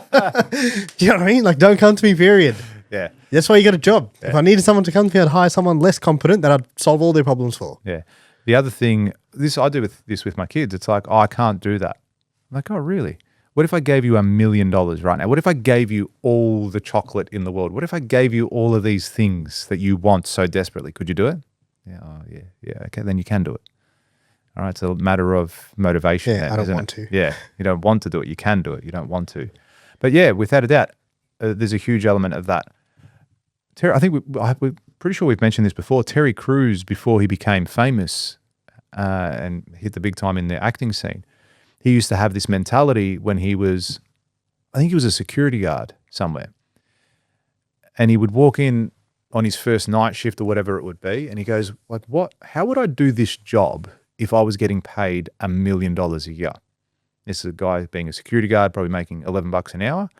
what I mean? Like, don't come to me, period.
Yeah.
That's why you got a job. Yeah. If I needed someone to come to me, I'd hire someone less competent that I'd solve all their problems for.
Yeah. The other thing, I do with my kids. It's like, oh, I can't do that. I'm like, oh, really? What if I gave you $1 million right now? What if I gave you all the chocolate in the world? What if I gave you all of these things that you want so desperately? Could you do it? Yeah. Oh, yeah. Yeah. Okay. Then you can do it. All right. It's a matter of motivation.
Yeah. I don't want to.
Yeah. You don't want to do it. You can do it. You don't want to. But yeah, without a doubt, there's a huge element of that. I think we're pretty sure we've mentioned this before. Terry Crews, before he became famous and hit the big time in the acting scene, he used to have this mentality when I think he was a security guard somewhere. And he would walk in on his first night shift or whatever it would be. And he goes, like, how would I do this job if I was getting paid $1 million a year? This is a guy being a security guard, probably making $11 an hour.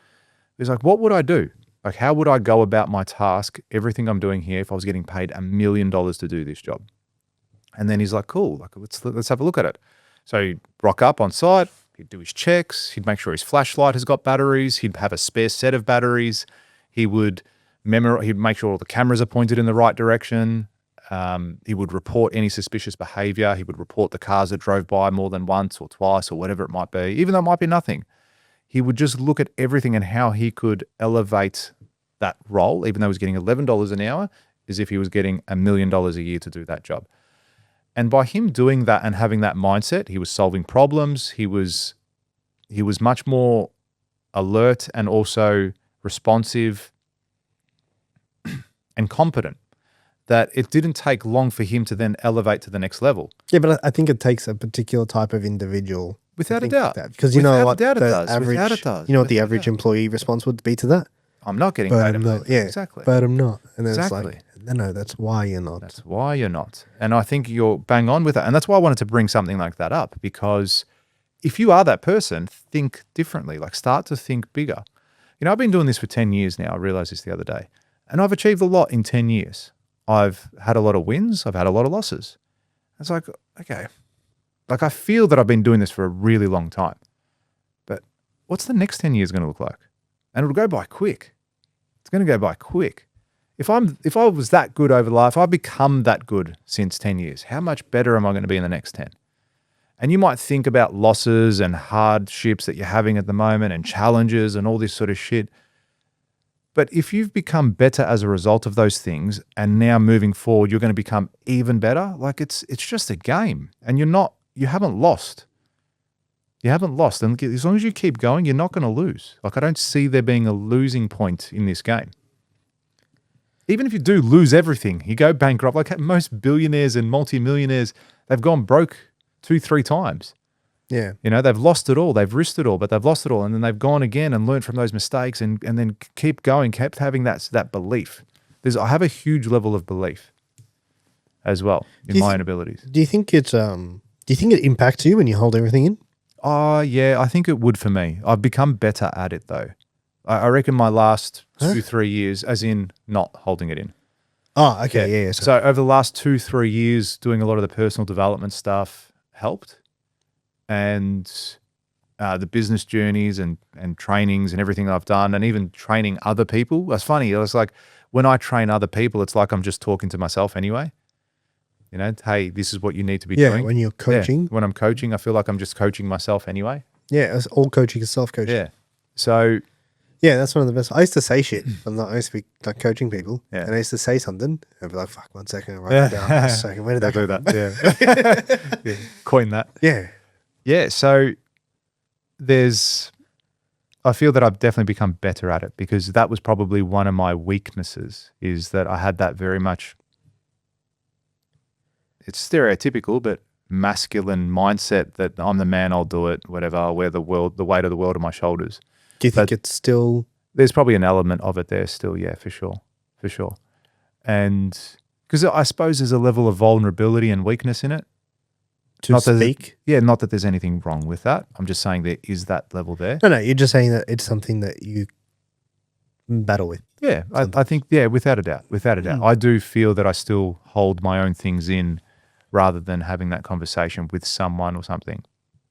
He's like, what would I do? Like, how would I go about my task, everything I'm doing here, if I was getting paid $1 million to do this job? And then he's like, cool, like let's have a look at it. So he'd rock up on site, he'd do his checks, he'd make sure his flashlight has got batteries, he'd have a spare set of batteries, he'd make sure all the cameras are pointed in the right direction, he would report any suspicious behavior, he would report the cars that drove by more than once or twice or whatever it might be, even though it might be nothing. He would just look at everything and how he could elevate that role, even though he was getting $11 an hour, as if he was getting $1 million a year to do that job. And by him doing that and having that mindset, he was solving problems. He was much more alert and also responsive and competent, that it didn't take long for him to then elevate to the next level.
Yeah, but I think it takes a particular type of individual.
Without a doubt.
Because you know what the
average,
you know what the average employee response would be to that?
I'm not getting
but
paid.
I'm not. Yeah,
exactly.
But I'm not. And then
exactly.
It's like, no, that's why you're not.
That's why you're not. And I think you're bang on with that. And that's why I wanted to bring something like that up, because if you are that person, think differently. Like, start to think bigger. You know, I've been doing this for 10 years now. I realized this the other day. And I've achieved a lot in 10 years. I've had a lot of wins. I've had a lot of losses. It's like, okay. Like, I feel that I've been doing this for a really long time. But what's the next 10 years going to look like? And it'll go by quick. It's going to go by quick. If I was that good over life, I've become that good since 10 years. How much better am I going to be in the next 10? And you might think about losses and hardships that you're having at the moment and challenges and all this sort of shit. But if you've become better as a result of those things, and now moving forward, you're going to become even better. Like, it's just a game, and you haven't lost. You haven't lost. And as long as you keep going, you're not going to lose. Like, I don't see there being a losing point in this game. Even if you do lose everything, you go bankrupt, like most billionaires and multimillionaires, they've gone broke 2-3 times.
Yeah.
You know, they've lost it all. They've risked it all, but they've lost it all. And then they've gone again and learned from those mistakes and then keep going, kept having that belief. I have a huge level of belief as well in my own abilities.
Do you think it impacts you when you hold everything in?
Oh, yeah, I think it would for me. I've become better at it though. I reckon my last 2-3 years, as in not holding it in.
Oh, okay, yeah.
So over the last 2-3 years, doing a lot of the personal development stuff helped. And the business journeys and trainings and everything I've done, and even training other people. That's funny. It was like when I train other people, it's like I'm just talking to myself anyway. You know, hey, this is what you need to be doing.
When you're coaching.
Yeah, when I'm coaching, I feel like I'm just coaching myself anyway.
Yeah, it's all coaching is self-coaching.
Yeah. So
yeah, that's one of the best. I used to say shit. I used to be like coaching people,
Yeah.
and I used to say something, and I'd be like, "Fuck, 1 second, I'll write it down. 1 second, where did that
do
come
that.
from?"
Yeah. Coin that.
Yeah.
Yeah. So I feel that I've definitely become better at it, because that was probably one of my weaknesses, is that I had that very much, it's stereotypical, but masculine mindset that I'm the man, I'll do it, whatever, I'll wear the weight of the world on my shoulders.
Do you think it's still?
There's probably an element of it there still, yeah, for sure. And because I suppose there's a level of vulnerability and weakness in it.
To
Not that
speak?
not that there's anything wrong with that. I'm just saying there is that level there.
No, you're just saying that it's something that you battle with.
Yeah, I think, yeah, without a doubt. I do feel that I still hold my own things in rather than having that conversation with someone or something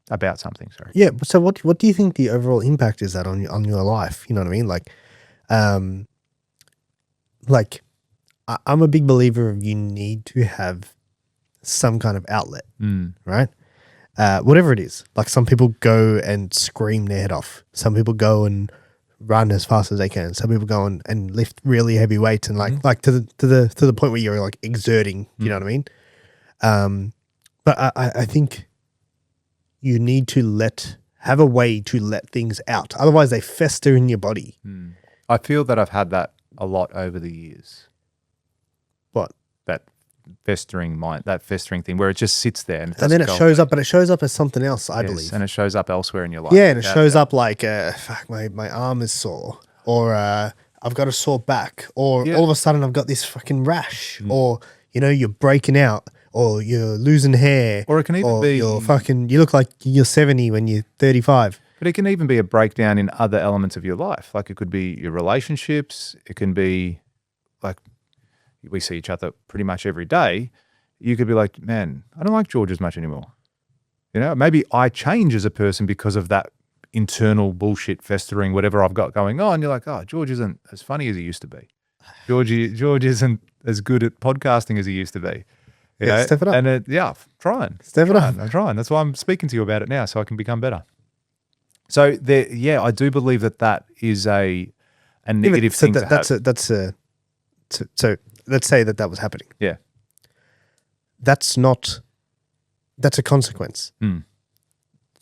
about something, sorry.
Yeah, so what do you think the overall impact is that on your life? You know what I mean? Like I'm a big believer of you need to have some kind of outlet, right? Whatever it is. Like some people go and scream their head off. Some people go and run as fast as they can. Some people go and lift really heavy weights and like to the point where you're like exerting. You know what I mean? But I think you need to have a way to let things out. Otherwise, they fester in your body.
I feel that I've had that a lot over the years.
What?
That festering thing where it just sits there. And
then it shows up, but it shows up as something else, I believe.
And it shows up elsewhere in your life.
Yeah, and it shows up like, fuck, my arm is sore, or I've got a sore back, or all of a sudden I've got this fucking rash, or, you're breaking out, or you're losing hair,
or it can even be
you look like you're 70 when you're 35.
But it can even be a breakdown in other elements of your life. Like it could be your relationships. It can be like we see each other pretty much every day. You could be like, man, I don't like George as much anymore. Maybe I change as a person because of that internal bullshit festering, whatever I've got going on. You're like, oh, George isn't as funny as he used to be. George isn't as good at podcasting as he used to be.
Step it up.
And I'm trying.
Step it up.
I'm trying. That's why I'm speaking to you about it now, so I can become better. So I do believe that is a negative thing to have.
So let's say that was happening.
Yeah.
That's a consequence. You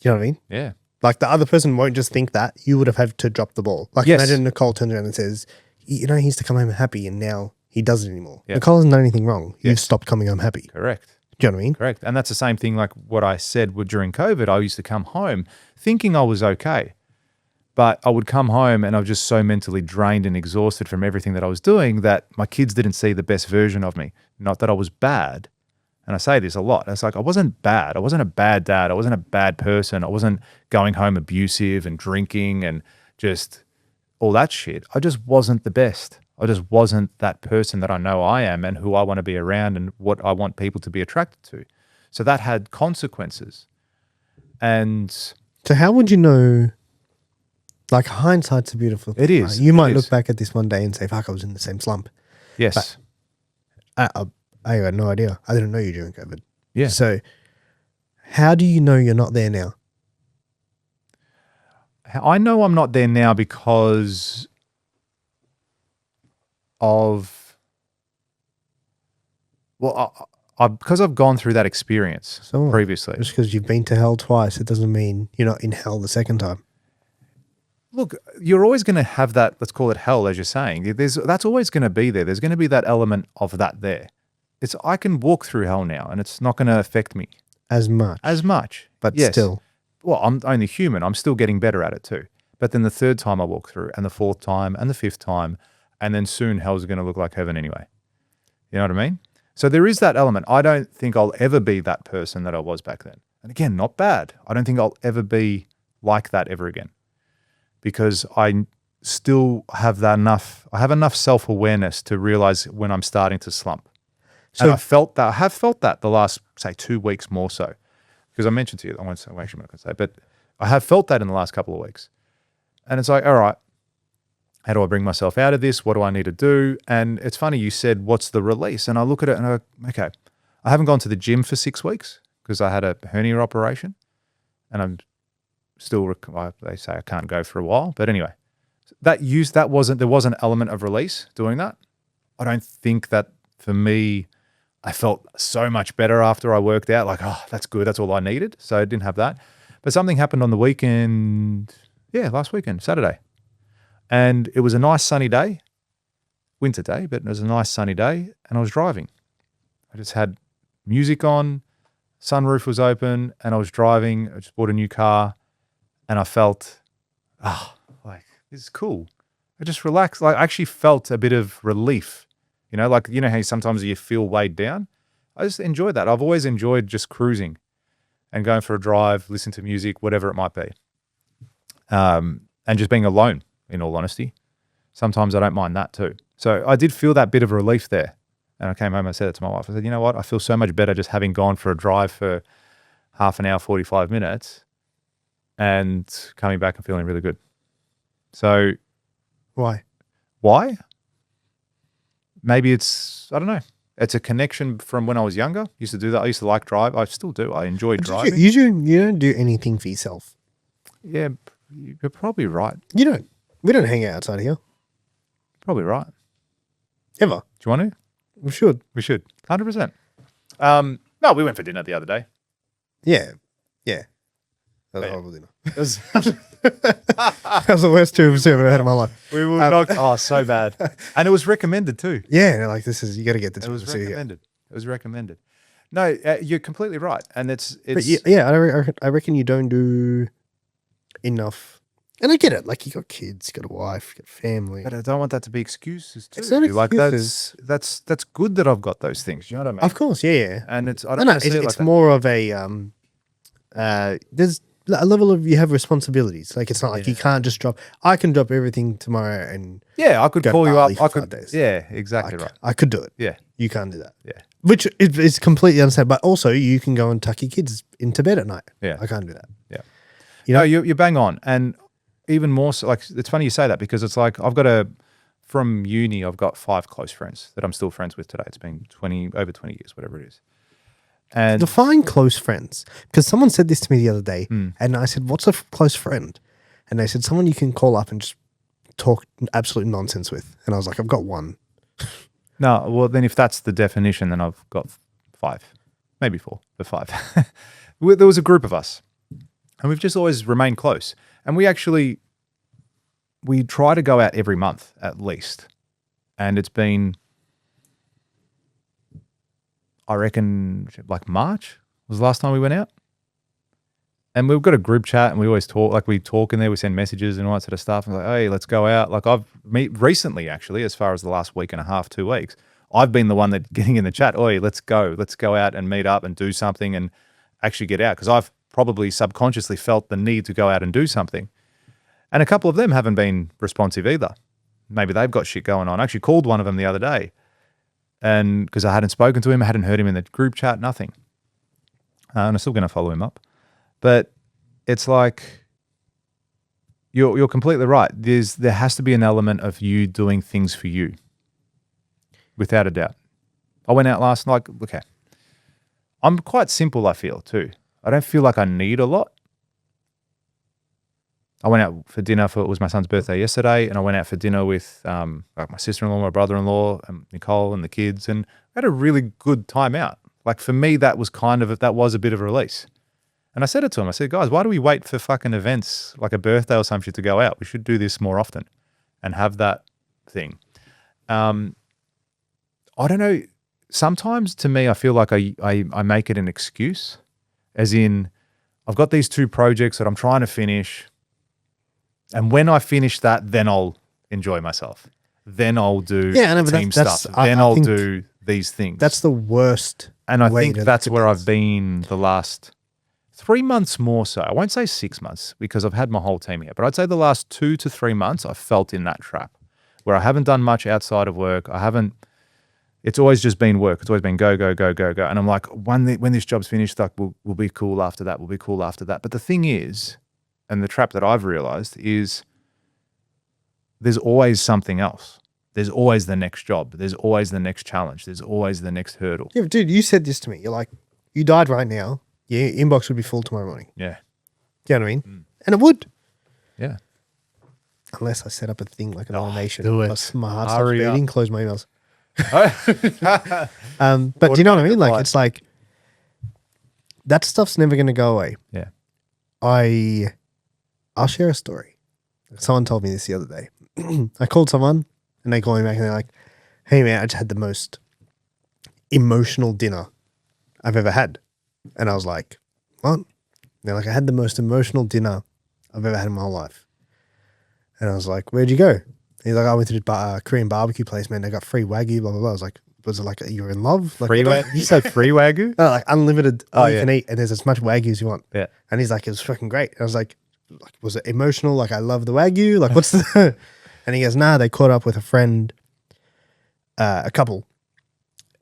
know what I mean?
Yeah.
Like the other person won't just think that. You would have had to drop the ball. Like imagine Nicole turns around and says, he used to come home happy and now he doesn't anymore. Yeah. Nicole hasn't done anything wrong. You've stopped coming home happy.
Correct.
Do you know what I mean?
Correct. And that's the same thing like what I said during COVID. I used to come home thinking I was okay. But I would come home and I was just so mentally drained and exhausted from everything that I was doing that my kids didn't see the best version of me. Not that I was bad. And I say this a lot. It's like I wasn't bad. I wasn't a bad dad. I wasn't a bad person. I wasn't going home abusive and drinking and just all that shit. I just wasn't the best. I just wasn't that person that I know I am and who I want to be around and what I want people to be attracted to. So that had consequences. And
so how would you know? Like hindsight's a beautiful thing.
It is.
Right? You might look back at this one day and say, fuck, I was in the same slump.
Yes.
But I had no idea. I didn't know you during COVID.
Yeah.
So how do you know you're not there now?
I know I'm not there now because because I've gone through that experience previously.
Just because you've been to hell twice, it doesn't mean you're not in hell the second time.
Look, you're always going to have that, let's call it hell, as you're saying. That's always going to be there. There's going to be that element of that there. I can walk through hell now and it's not going to affect me.
As much. But
yes.
Still.
Well, I'm only human. I'm still getting better at it too. But then the third time I walk through and the fourth time and the fifth time, and then soon hell's going to look like heaven anyway. You know what I mean? So there is that element. I don't think I'll ever be that person that I was back then. And again, not bad. I don't think I'll ever be like that ever again. Because I still have enough self-awareness to realize when I'm starting to slump. So, and I have felt that the last, say, 2 weeks more so. Because I mentioned to you, I won't say, actually, I'm not going to say, but I have felt that in the last couple of weeks. And it's like, all right, how do I bring myself out of this? What do I need to do? And it's funny, you said, what's the release? And I look at it and I go, okay, I haven't gone to the gym for 6 weeks because I had a hernia operation and I'm still, they say I can't go for a while. But anyway, there was an element of release doing that. I don't think that for me, I felt so much better after I worked out, like, oh, that's good. That's all I needed. So I didn't have that. But something happened on the weekend, last weekend, Saturday. And it was a nice sunny day, winter day, but it was a nice sunny day, and I was driving. I just had music on, sunroof was open, and I was driving. I just bought a new car, and I felt, like, this is cool. I just relaxed. Like, I actually felt a bit of relief. Like, how sometimes you feel weighed down? I just enjoyed that. I've always enjoyed just cruising and going for a drive, listen to music, whatever it might be. And just being alone, in all honesty. Sometimes I don't mind that too. So I did feel that bit of relief there. And I came home and I said it to my wife. I said, you know what? I feel so much better just having gone for a drive for half an hour, 45 minutes and coming back and feeling really good. So
Why?
Maybe it's, I don't know. It's a connection from when I was younger. Used to do that. I used to like drive. I still do. I enjoy driving.
You don't do anything for yourself.
Yeah, you're probably right.
You don't. We don't hang out outside here.
Probably right.
Ever.
Do you want to?
We should.
We should. 100%. No, we went for dinner the other day.
Yeah. That was
Yeah.
a horrible dinner.
It was,
That was the worst 2 I've ever had in my life.
we were knocked. Oh, so bad. And it was recommended too.
Yeah, like you got to get this.
It was
to see it.
recommended. It was recommended. No, you're completely right. And it's
But yeah, I reckon you don't do enough. And I get it. Like, you got kids, you got a wife, you got family.
but I don't want that to be excuses too.
It's not
Like
excuses.
that's good that I've got those things. You know what I mean?
Of course, yeah.
And it's I
No,
don't
no,
see it like
it's
that.
more of a there's a level of, you have responsibilities. Like, it's not like you can't just drop. I can drop everything tomorrow and
Yeah, I could
go to
call you
Bali
up.
for
I
5
could.
days.
Yeah, exactly right.
I could do it.
Yeah,
You can't do that.
yeah,
Which is completely understandable. But also, you can go and tuck your kids into bed at night.
yeah.
I can't do that.
Yeah.
You know?
No, you're bang on. And even more so, like, it's funny you say that because it's like from uni, I've got 5 close friends that I'm still friends with today. It's been over 20 years, whatever it is. And
Define close friends. Because someone said this to me the other day,
Hmm.
and I said, "What's a close friend?" And they said, "Someone you can call up and just talk absolute nonsense with." And I was like, "I've got one."
no, well, then if that's the definition, then I've got 5, maybe 4, but 5. There was a group of us and we've just always remained close. And we try to go out every month at least. And it's been, I reckon, like March was the last time we went out. And we've got a group chat and we always talk, like we talk in there, we send messages and all that sort of stuff. And like, hey, let's go out. Like recently, actually, as far as the last week and a half, 2 weeks, I've been the one that getting in the chat, oi, let's go out and meet up and do something and actually get out. Because I've probably subconsciously felt the need to go out and do something. And a couple of them haven't been responsive either. Maybe they've got shit going on. I actually called one of them the other day and because I hadn't spoken to him, I hadn't heard him in the group chat, nothing. And I'm still going to follow him up. But it's like you're completely right. There has to be an element of you doing things for you, without a doubt. I went out last night. Okay, I'm quite simple. I feel too. I don't feel like I need a lot. I went out for dinner it was my son's birthday yesterday, and I went out for dinner with like my sister-in-law, my brother-in-law, and Nicole and the kids, and I had a really good time out. Like for me, that was a bit of a release. And I said it to him. I said, guys, why do we wait for fucking events like a birthday or some shit to go out? We should do this more often and have that thing. I don't know. Sometimes to me, I feel like I make it an excuse, as in I've got these 2 projects that I'm trying to finish. And when I finish that, then I'll enjoy myself. Then I'll do team stuff. Then I'll do these things.
That's the worst.
And I
way
think
to
that's
look at
where
this.
I've been the last 3 months more so. I won't say 6 months because I've had my whole team here, but I'd say the last 2 to 3 months I've felt in that trap where I haven't done much outside of work. It's always just been work. It's always been go, go, go, go, go. And I'm like, when this job's finished, like we'll be cool after that. We'll be cool after that. But the thing is, and the trap that I've realized is there's always something else. There's always the next job. There's always the next challenge. There's always the next hurdle.
Yeah, but dude, you said this to me. You're like, you died right now. Your inbox would be full tomorrow morning.
Yeah.
Do you know what I mean? And it would.
Yeah.
Unless I set up a thing like an automation.
do it.
My heart stops
Hurry up.
beating, close my emails. But do you know what I mean? Like, it's like, that stuff's never going to go away.
Yeah.
I'll share a story. Someone told me this the other day. I called someone and they called me back and they're like, hey man, I just had the most emotional dinner I've ever had. And I was like, what? They're like, I had the most emotional dinner I've ever had in my whole life. And I was like, where'd you go? He's like, I went to the Korean barbecue place, man. They got free Wagyu, blah, blah, blah. I was like, was it like you were in love? Like,
Free Wagyu? You said free Wagyu?
No, like unlimited,
Oh,
you
yeah.
can eat, and there's as much Wagyu as you want.
Yeah.
And he's like, it was fucking great. And I was like, was it emotional? Like, I love the Wagyu. Like, what's the... And he goes, nah, they caught up with a friend, a couple,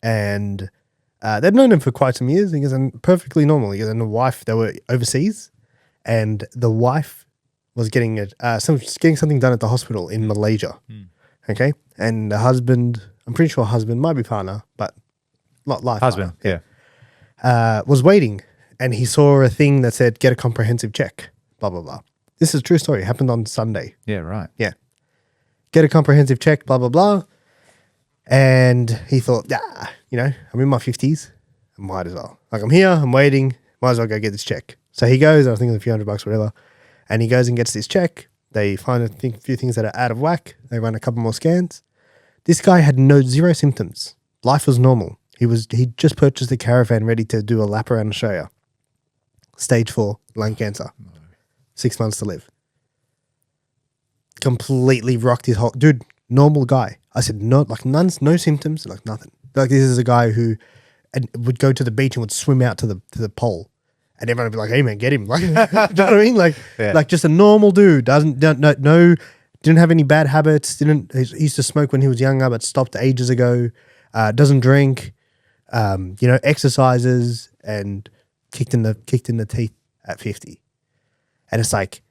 and they'd known him for quite some years. He goes, and perfectly normal. He goes, and the wife, they were overseas, and the wife was getting something done at the hospital in Malaysia. Okay? And the husband, I'm pretty sure husband, might be partner, but not life
Husband,
partner,
yeah.
was waiting, and he saw a thing that said, get a comprehensive check, blah, blah, blah. This is a true story. It happened on Sunday.
Yeah, right.
Yeah. Get a comprehensive check, blah, blah, blah. And he thought, I'm in my 50s. I might as well. Like, I'm here, I'm waiting. Might as well go get this check. So he goes, I think it's a few $100, whatever. And he goes and gets this check. They find a few things that are out of whack. They run a couple more scans. This guy had zero symptoms. Life was normal. He just purchased a caravan ready to do a lap around Australia. Stage 4 lung cancer. 6 months to live. Completely rocked his whole... Dude, normal guy. I said, no symptoms, like nothing. Like, this is a guy who would go to the beach and would swim out to the pole. And everyone would be like, hey man, get him. Like, do you know what I mean? Like, like just a normal dude. Didn't have any bad habits. He used to smoke when he was younger, but stopped ages ago. Doesn't drink. Exercises, and kicked in the teeth at 50. And it's like,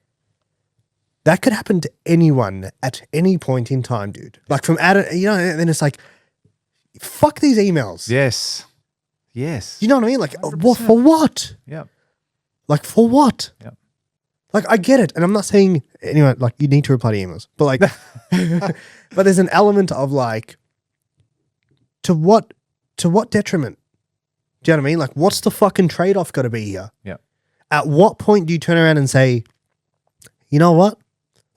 that could happen to anyone at any point in time, dude. Like from and then it's like, fuck these emails.
Yes. Yes.
You know what I mean? Like, what for what?
Yeah.
Like, for what?
Yeah.
Like, I get it. And I'm not saying, anyway, like, you need to reply to emails. But, like, but there's an element of, like, to what detriment? Do you know what I mean? Like, what's the fucking trade-off got to be here?
Yeah.
At what point do you turn around and say, you know what?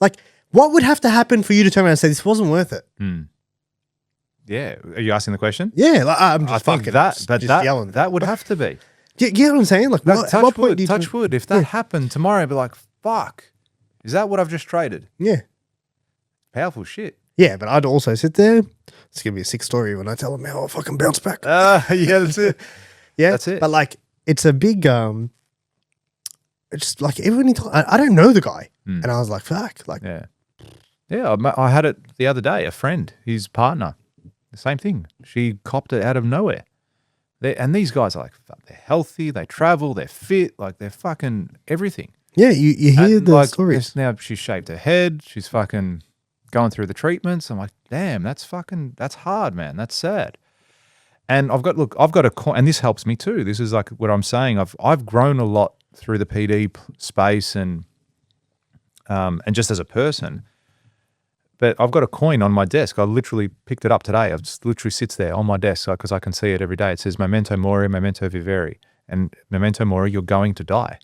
Like, what would have to happen for you to turn around and say, this wasn't worth it?
Yeah. Are you asking the question?
Yeah. Like, I'm just
I think
fucking
that
yelling.
that would have to be.
You get what I'm saying? Like, at what point do you
touch wood. If that happened tomorrow, I'd be like, fuck. Is that what I've just traded?
Yeah.
Powerful shit.
Yeah, but I'd also sit there. It's going to be a sick story when I tell them how I fucking bounce back.
Yeah, that's it.
Yeah.
That's it.
But like, it's a big, it's like everyone, I don't know the guy. And I was like, fuck. Like,
Yeah. Yeah, I had it the other day. A friend, his partner, the same thing. She copped it out of nowhere. And these guys are like, they're healthy, they travel, they're fit, like they're fucking everything.
yeah, you hear
And
the
like,
stories.
now she's shaved her head. She's fucking going through the treatments. I'm like, damn, that's hard, man. That's sad. And I've got and this helps me too. This is like what I'm saying. I've grown a lot through the PD space and just as a person. But I've got a coin on my desk. I literally picked it up today. It just literally sits there on my desk because I can see it every day. It says memento mori, memento vivere. And memento mori, you're going to die.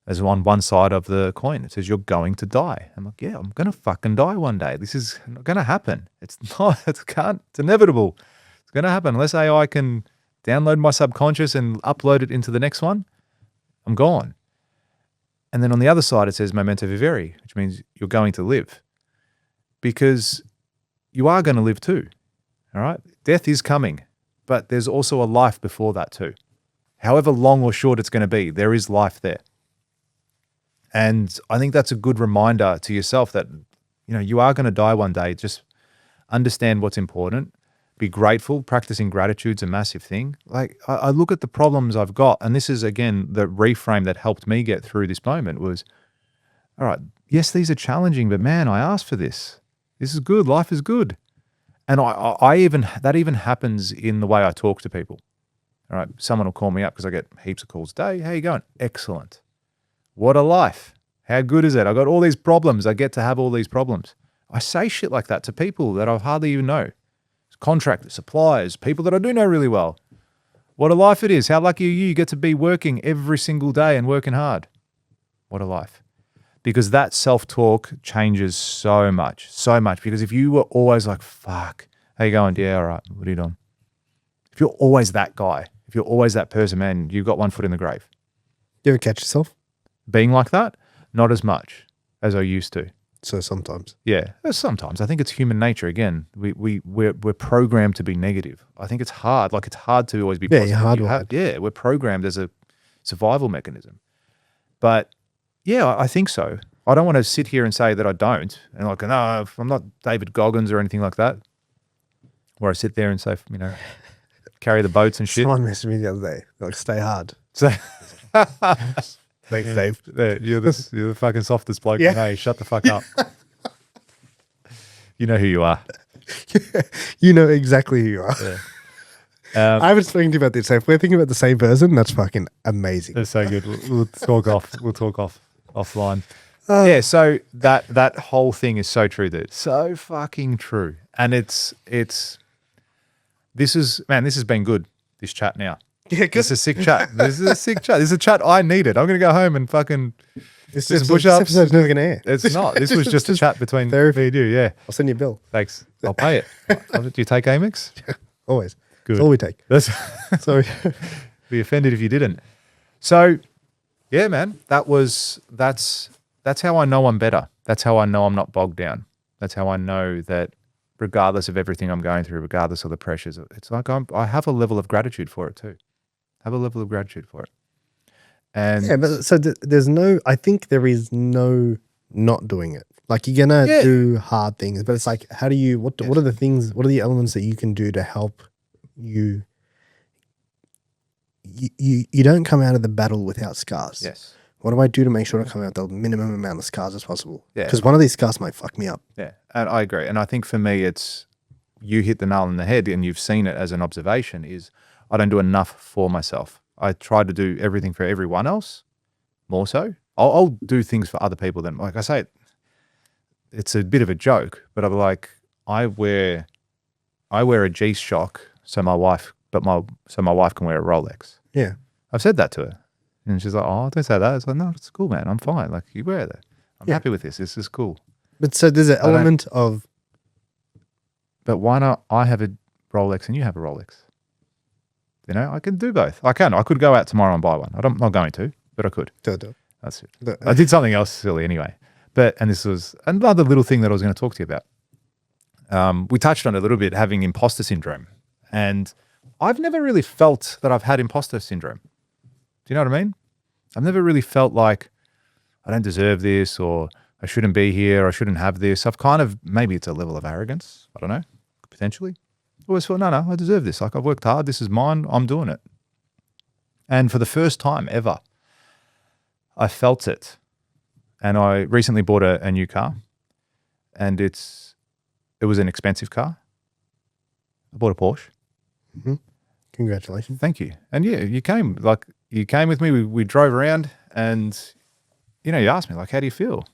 There's on one side of the coin. It says you're going to die. I'm like, yeah, I'm going to fucking die one day. This is not going to happen. It's inevitable. It's going to happen. Unless AI can download my subconscious and upload it into the next one, I'm gone. And then on the other side, it says memento vivere, which means you're going to live. Because you are going to live too, all right? Death is coming, but there's also a life before that too. However long or short it's going to be, there is life there. And I think that's a good reminder to yourself that, you are going to die one day. Just understand what's important. Be grateful. Practicing gratitude's a massive thing. Like, I look at the problems I've got, and this is, again, the reframe that helped me get through this moment was all right, yes, these are challenging, but man, I asked for this. This is good. Life is good. And that even happens in the way I talk to people. All right, someone will call me up because I get heaps of calls a day. How you going? Excellent. What a life. How good is it? I got all these problems. I get to have all these problems. I say shit like that to people that I hardly even know. Contractors, suppliers, people that I do know really well. What a life it is. How lucky are you? You get to be working every single day and working hard. What a life. Because that self-talk changes so much. Because if you were always like, fuck, how you going? Yeah, all right. What are you doing? If you're always that guy, if you're always that person, man, you've got one foot in the grave.
You ever catch yourself?
Being like that, not as much as I used to.
So sometimes.
Yeah, sometimes. I think it's human nature. Again, we're programmed to be negative. I think it's hard. Like, it's hard to always be positive.
You're hardwired.
We're programmed as a survival mechanism. But yeah, I think so. I don't want to sit here and say that I don't. And like, no, I'm not David Goggins or anything like that, where I sit there and say, carry the boats and shit.
Someone messaged me the other day. Like, stay hard.
So,
Thanks, Dave.
you're the fucking softest bloke.
Yeah.
Hey, shut the fuck up. You know who you are.
You know exactly who you are.
Yeah.
I was thinking about this. So if we're thinking about the same person, that's fucking amazing.
That's so good. We'll talk off. We'll talk offline. Yeah. So that whole thing is so true, dude. So fucking true. And this has been good. This chat now.
Yeah,
This is a sick chat. This is a sick chat. This is a chat I needed. I'm gonna go home and fucking
this
push-ups.
episode's never going to air.
It's not. This was just a chat between me
therapy.
and you. Yeah.
I'll send you a bill.
Thanks. I'll pay it. Do you take Amex?
Always.
Good.
That's all we take.
That's
Sorry.
be offended if you didn't. So, yeah, man, that's how I know I'm better. That's how I know I'm not bogged down. That's how I know that regardless of everything I'm going through, regardless of the pressures, it's like I have a level of gratitude for it too. Have a level of gratitude for it. And
yeah, but so I think there is no not doing it. Like, you're going to do hard things, but it's like, what are the things, what are the elements that you can do to help you don't come out of the battle without scars.
Yes.
What do I do to make sure I come out the minimum amount of scars as possible?
Yeah.
Because one of these scars might fuck me up.
Yeah, and I agree. And I think for me, you hit the nail on the head, and you've seen it as an observation, is I don't do enough for myself. I try to do everything for everyone else, more so. I'll do things for other people than, like I say, it's a bit of a joke, but I'm like, I wear a G-Shock so my wife can wear a Rolex.
Yeah.
I've said that to her. And she's like, oh, don't say that. It's like, no, it's cool, man. I'm fine. Like, you wear that. I'm happy with this. This is cool.
But so there's an element of...
But why not I have a Rolex and you have a Rolex? I can do both. I could go out tomorrow and buy one. I'm not going to, but I could.
Do.
That's it. I did something else silly anyway. And this was another little thing that I was going to talk to you about. We touched on it a little bit, having imposter syndrome. And I've never really felt that I've had imposter syndrome. Do you know what I mean? I've never really felt like I don't deserve this, or I shouldn't be here, or I shouldn't have this. I've kind of, maybe it's a level of arrogance. I don't know, potentially. Always felt, no, I deserve this. Like, I've worked hard. This is mine. I'm doing it. And for the first time ever, I felt it. And I recently bought a new car, and it was an expensive car. I bought a Porsche.
Mm-hmm. Congratulations.
Thank you. And yeah, you came with me. We drove around, and you asked me, like, how do you feel?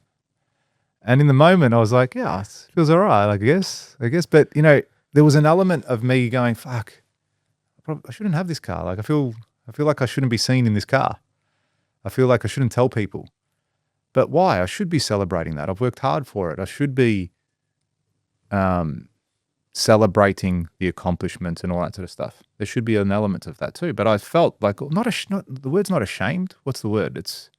And in the moment I was like, yeah, it feels all right, I guess. But there was an element of me going, fuck, I shouldn't have this car. Like, I feel like I shouldn't be seen in this car. I feel like I shouldn't tell people. But why? I should be celebrating that. I've worked hard for it. I should be celebrating the accomplishments and all that sort of stuff. There should be an element of that too. But I felt like the word's not ashamed. What's the word? It's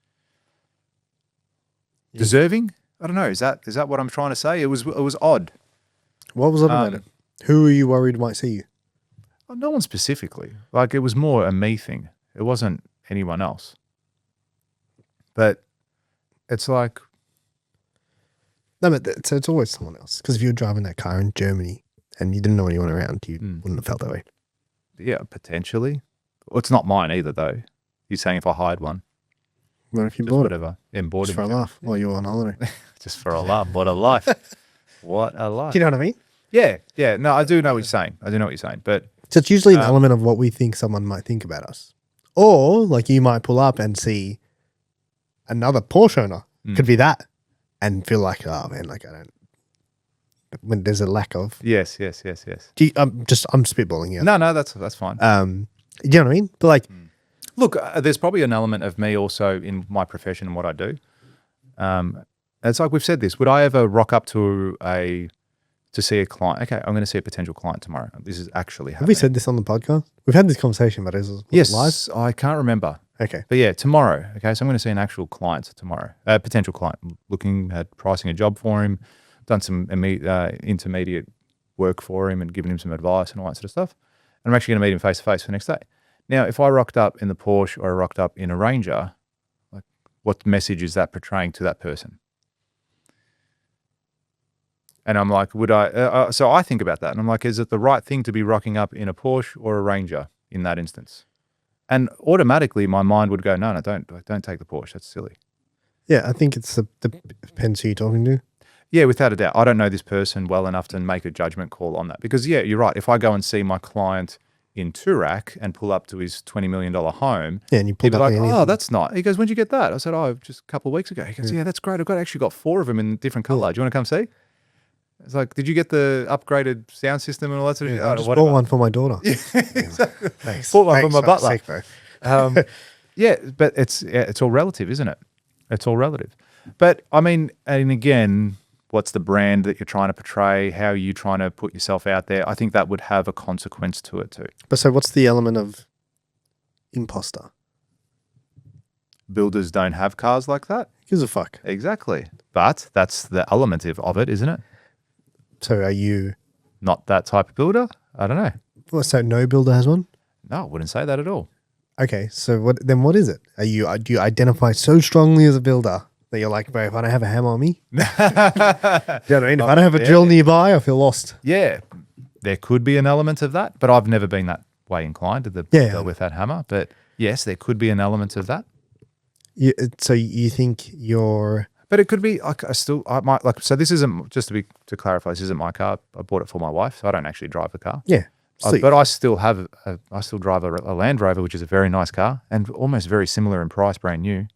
deserving. I don't know. Is that what I'm trying to say? It was odd.
What was it about it? Who are you worried might see you?
No one specifically. Like, it was more a me thing. It wasn't anyone else. But it's like,
no, but so it's always someone else. Because if you were driving that car in Germany and you didn't know anyone around, you wouldn't have felt that way.
Yeah, potentially. Well, it's not mine either, though. You're saying if I hired one?
What if you
Just
bought it?
whatever. Embodied.
Just for a laugh while you were on holiday.
Just for a laugh. What a life. What a life.
Do you know what I mean?
Yeah. Yeah. No, I do know what you're saying. But
So it's usually an element of what we think someone might think about us. Or like you might pull up and see another Porsche owner. Could be that. And feel like, oh man, like I don't, when there's a lack of.
yes.
Do you, I'm spitballing here.
No, that's fine.
You know what I mean? But like,
Look, there's probably an element of me also in my profession and what I do. It's like we've said this. Would I ever rock up to see a client? Okay, I'm going to see a potential client tomorrow. This is actually happening.
have we said this on the podcast? We've had this conversation, but was
yes,
it live?
I can't remember.
Okay.
But yeah, tomorrow. Okay, so I'm going to see an actual client tomorrow, a potential client, looking at pricing a job for him, done some intermediate work for him and given him some advice and all that sort of stuff. And I'm actually going to meet him face to face the next day. Now, if I rocked up in the Porsche or I rocked up in a Ranger, like what message is that portraying to that person? And I'm like, would I? So I think about that, and I'm like, is it the right thing to be rocking up in a Porsche or a Ranger in that instance? And automatically, my mind would go, no, don't take the Porsche. That's silly.
Yeah, I think it's the depends who you're talking to.
Yeah, without a doubt. I don't know this person well enough to make a judgment call on that. Because yeah, you're right. If I go and see my client in Toorak and pull up to his $20 million home,
Yeah, and you
he'd
pull
be
up
like,
the
oh, that's nice. He goes, when'd you get that? I said, oh, just a couple of weeks ago. He goes, yeah, that's great. Actually got 4 of them in different colour. Do you want to come see? It's like, did you get the upgraded sound system and all that sort of shit?
I just bought one for my daughter.
Yeah, exactly.
Thanks.
Bought one for my butler.
Sake, bro.
Yeah, but it's all relative, isn't it? It's all relative. But I mean, and again, what's the brand that you're trying to portray? How are you trying to put yourself out there? I think that would have a consequence to it too.
But so what's the element of imposter?
Builders don't have cars like that.
Gives a fuck.
Exactly. But that's the element of it, isn't it?
So are you?
Not that type of builder? I don't know.
Well, so no builder has one?
No, I wouldn't say that at all.
Okay, so what is it? Do you identify so strongly as a builder that you're like, bro, if I don't have a hammer on me, do you know what I mean? If I don't have a drill nearby, I feel lost.
Yeah, there could be an element of that, but I've never been that way inclined to the builder with that hammer. But yes, there could be an element of that.
So you think you're?
But it could be like I might like. So this isn't, just to clarify, this isn't my car. I bought it for my wife, so I don't actually drive the car.
Yeah.
But I still drive a Land Rover, which is a very nice car and almost very similar in price, brand new,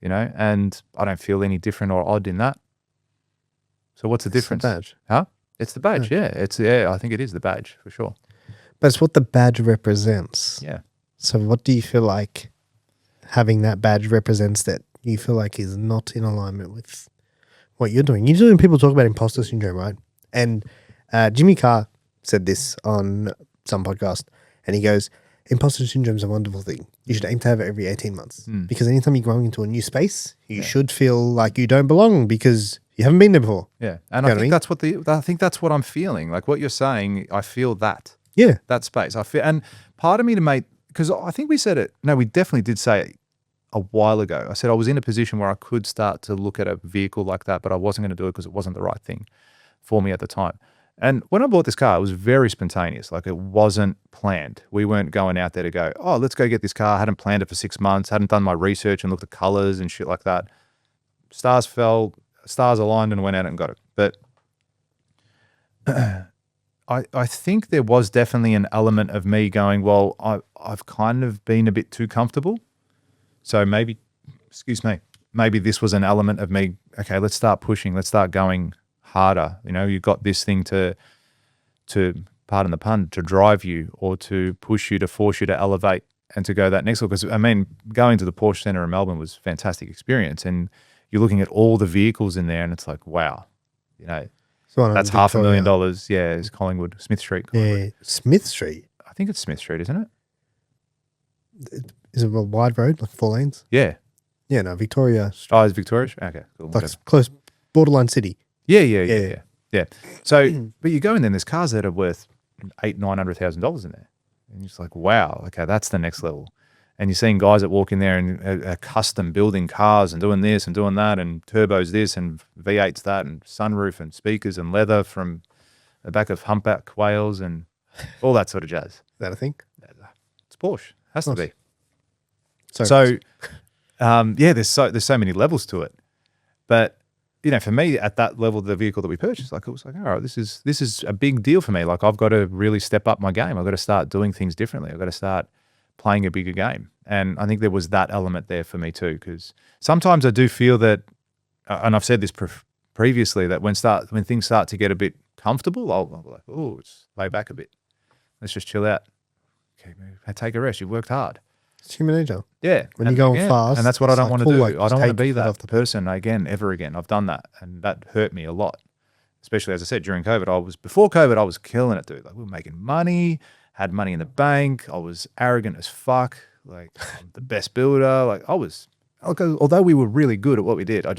you know, and I don't feel any different or odd in that. So what's the difference?
The badge.
Huh? It's the badge, yeah. I think it is the badge for sure.
But it's what the badge represents.
Yeah.
So what do you feel like having that badge represents that you feel like is not in alignment with what you're doing? Usually when people talk about imposter syndrome, right? And Jimmy Carr said this on some podcast, and he goes, imposter syndrome is a wonderful thing. You should aim to have it every 18 months because anytime you're growing into a new space, you should feel like you don't belong because you haven't been there before.
Yeah. And I think that's what I'm feeling. Like what you're saying, I feel that.
Yeah.
That space. I feel, and part of me because I think we said it. No, we definitely did say it a while ago. I said I was in a position where I could start to look at a vehicle like that, but I wasn't going to do it because it wasn't the right thing for me at the time. And when I bought this car, it was very spontaneous. Like it wasn't planned. We weren't going out there to go, oh, let's go get this car. I hadn't planned it for 6 months, hadn't done my research and looked at colors and shit like that. Stars fell, stars aligned, and went out and got it. But I think there was definitely an element of me going, well, I've kind of been a bit too comfortable. So maybe this was an element of me, okay, let's start pushing, let's start going harder. You know, you've got this thing to pardon the pun, to drive you or to push you, to force you to elevate and to go that next level. Because I mean, going to the Porsche Centre in Melbourne was a fantastic experience, and you're looking at all the vehicles in there and it's like, wow, you know,
so
that's $500,000. Yeah, it's Collingwood, Smith Street. Collingwood.
Yeah, Smith Street.
I think it's Smith Street, isn't it?
Is it a wide road, like 4 lanes?
Yeah.
Yeah, no, Victoria.
Oh, it's Victoria? Okay, cool.
Like close, borderline city.
Yeah. So, but you go in there and there's cars that are worth $800,000-$900,000 in there. And you're just like, wow, okay, that's the next level. And you're seeing guys that walk in there and are custom building cars and doing this and doing that and turbos this and V8s that and sunroof and speakers and leather from the back of humpback whales and all that sort of jazz.
Is that a thing?
It's Porsche. Has to be.
So
Yeah, there's so many levels to it. But for me at that level, the vehicle that we purchased, like it was like, all right, this is a big deal for me. Like I've got to really step up my game. I've got to start doing things differently. I've got to start playing a bigger game. And I think there was that element there for me too, because sometimes I do feel that, and I've said this previously, that when things start to get a bit comfortable, I'll be like, oh, let's lay back a bit. Let's just chill out. Okay, take a rest. You've worked hard.
It's human nature.
Yeah.
When you're going fast.
And that's what I don't want to do.
Like,
I don't want to be that person ever again. I've done that, and that hurt me a lot. Especially, as I said, during COVID. Before COVID, I was killing it, dude. Like we were making money, had money in the bank. I was arrogant as fuck. Like I'm the best builder. Like although we were really good at what we did, I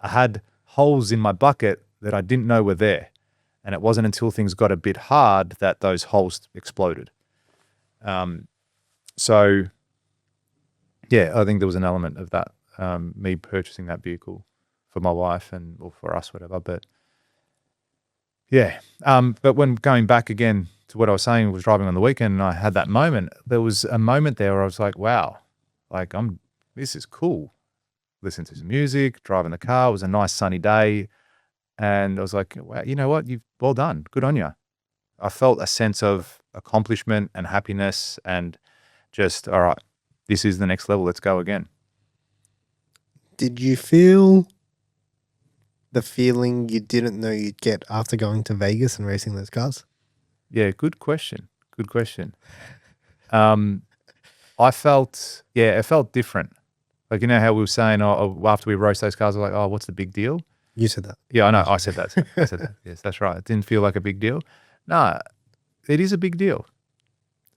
had holes in my bucket that I didn't know were there. And it wasn't until things got a bit hard that those holes exploded. So yeah, I think there was an element of that, me purchasing that vehicle for my wife or for us, whatever. But yeah, but when going back again to what I was saying, I was driving on the weekend and I had that moment. There was a moment there where I was like, wow, like this is cool. Listening to some music, driving the car. It was a nice sunny day. And I was like, wow, you know what? Well done. Good on you. I felt a sense of accomplishment and happiness and just, all right, this is the next level. Let's go again.
Did you feel the feeling you didn't know you'd get after going to Vegas and racing those cars?
Yeah, good question. I felt, it felt different. Like, how we were saying, after we raced those cars, I was like, oh, what's the big deal?
You said that.
Yeah, I know. I said that. Yes, that's right. It didn't feel like a big deal. No, it is a big deal.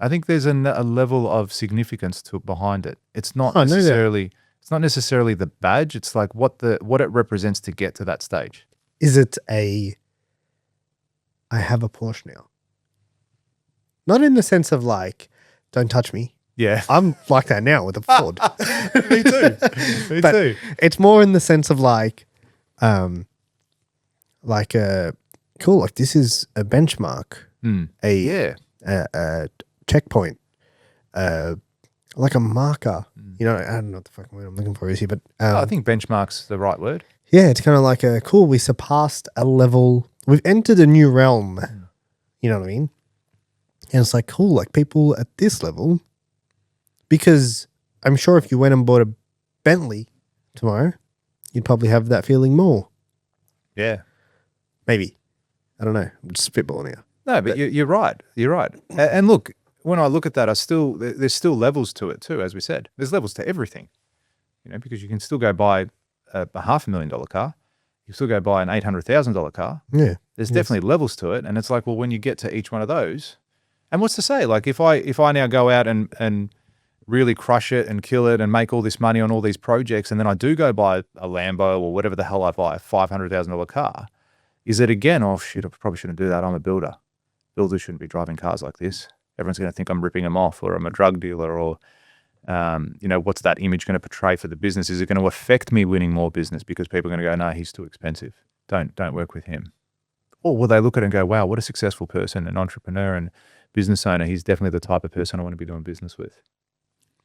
I think there's a level of significance behind it. It's not necessarily the badge. It's like what it represents to get to that stage.
Is it I have a Porsche now? Not in the sense of like, don't touch me.
Yeah.
I'm like that now with a Ford.
Me too. Me too.
It's more in the sense of like cool, like this is a benchmark, a checkpoint, like a marker. I don't know what the fucking word I'm looking for is here, but
I think benchmark's the right word.
Yeah, it's kind of like cool. We surpassed a level. We've entered a new realm. You know what I mean? And it's like cool, like people at this level, because I'm sure if you went and bought a Bentley tomorrow, you'd probably have that feeling more.
Yeah.
Maybe. I don't know. I'm just spitballing here.
No, but you're right. You're right. And look, when I look at that, there's still levels to it too, as we said. There's levels to everything, because you can still go buy a $500,000 car. You still go buy an $800,000 car.
Yeah.
There's definitely levels to it. And it's like, well, when you get to each one of those, and what's to say? Like if I now go out and really crush it and kill it and make all this money on all these projects, and then I do go buy a Lambo or whatever the hell I buy, a $500,000 car, is it again, oh shit, I probably shouldn't do that. I'm a builder. Builders shouldn't be driving cars like this. Everyone's going to think I'm ripping them off, or I'm a drug dealer, or what's that image going to portray for the business? Is it going to affect me winning more business because people are going to go, no, he's too expensive. Don't work with him. Or will they look at it and go, wow, what a successful person, an entrepreneur and business owner. He's definitely the type of person I want to be doing business with.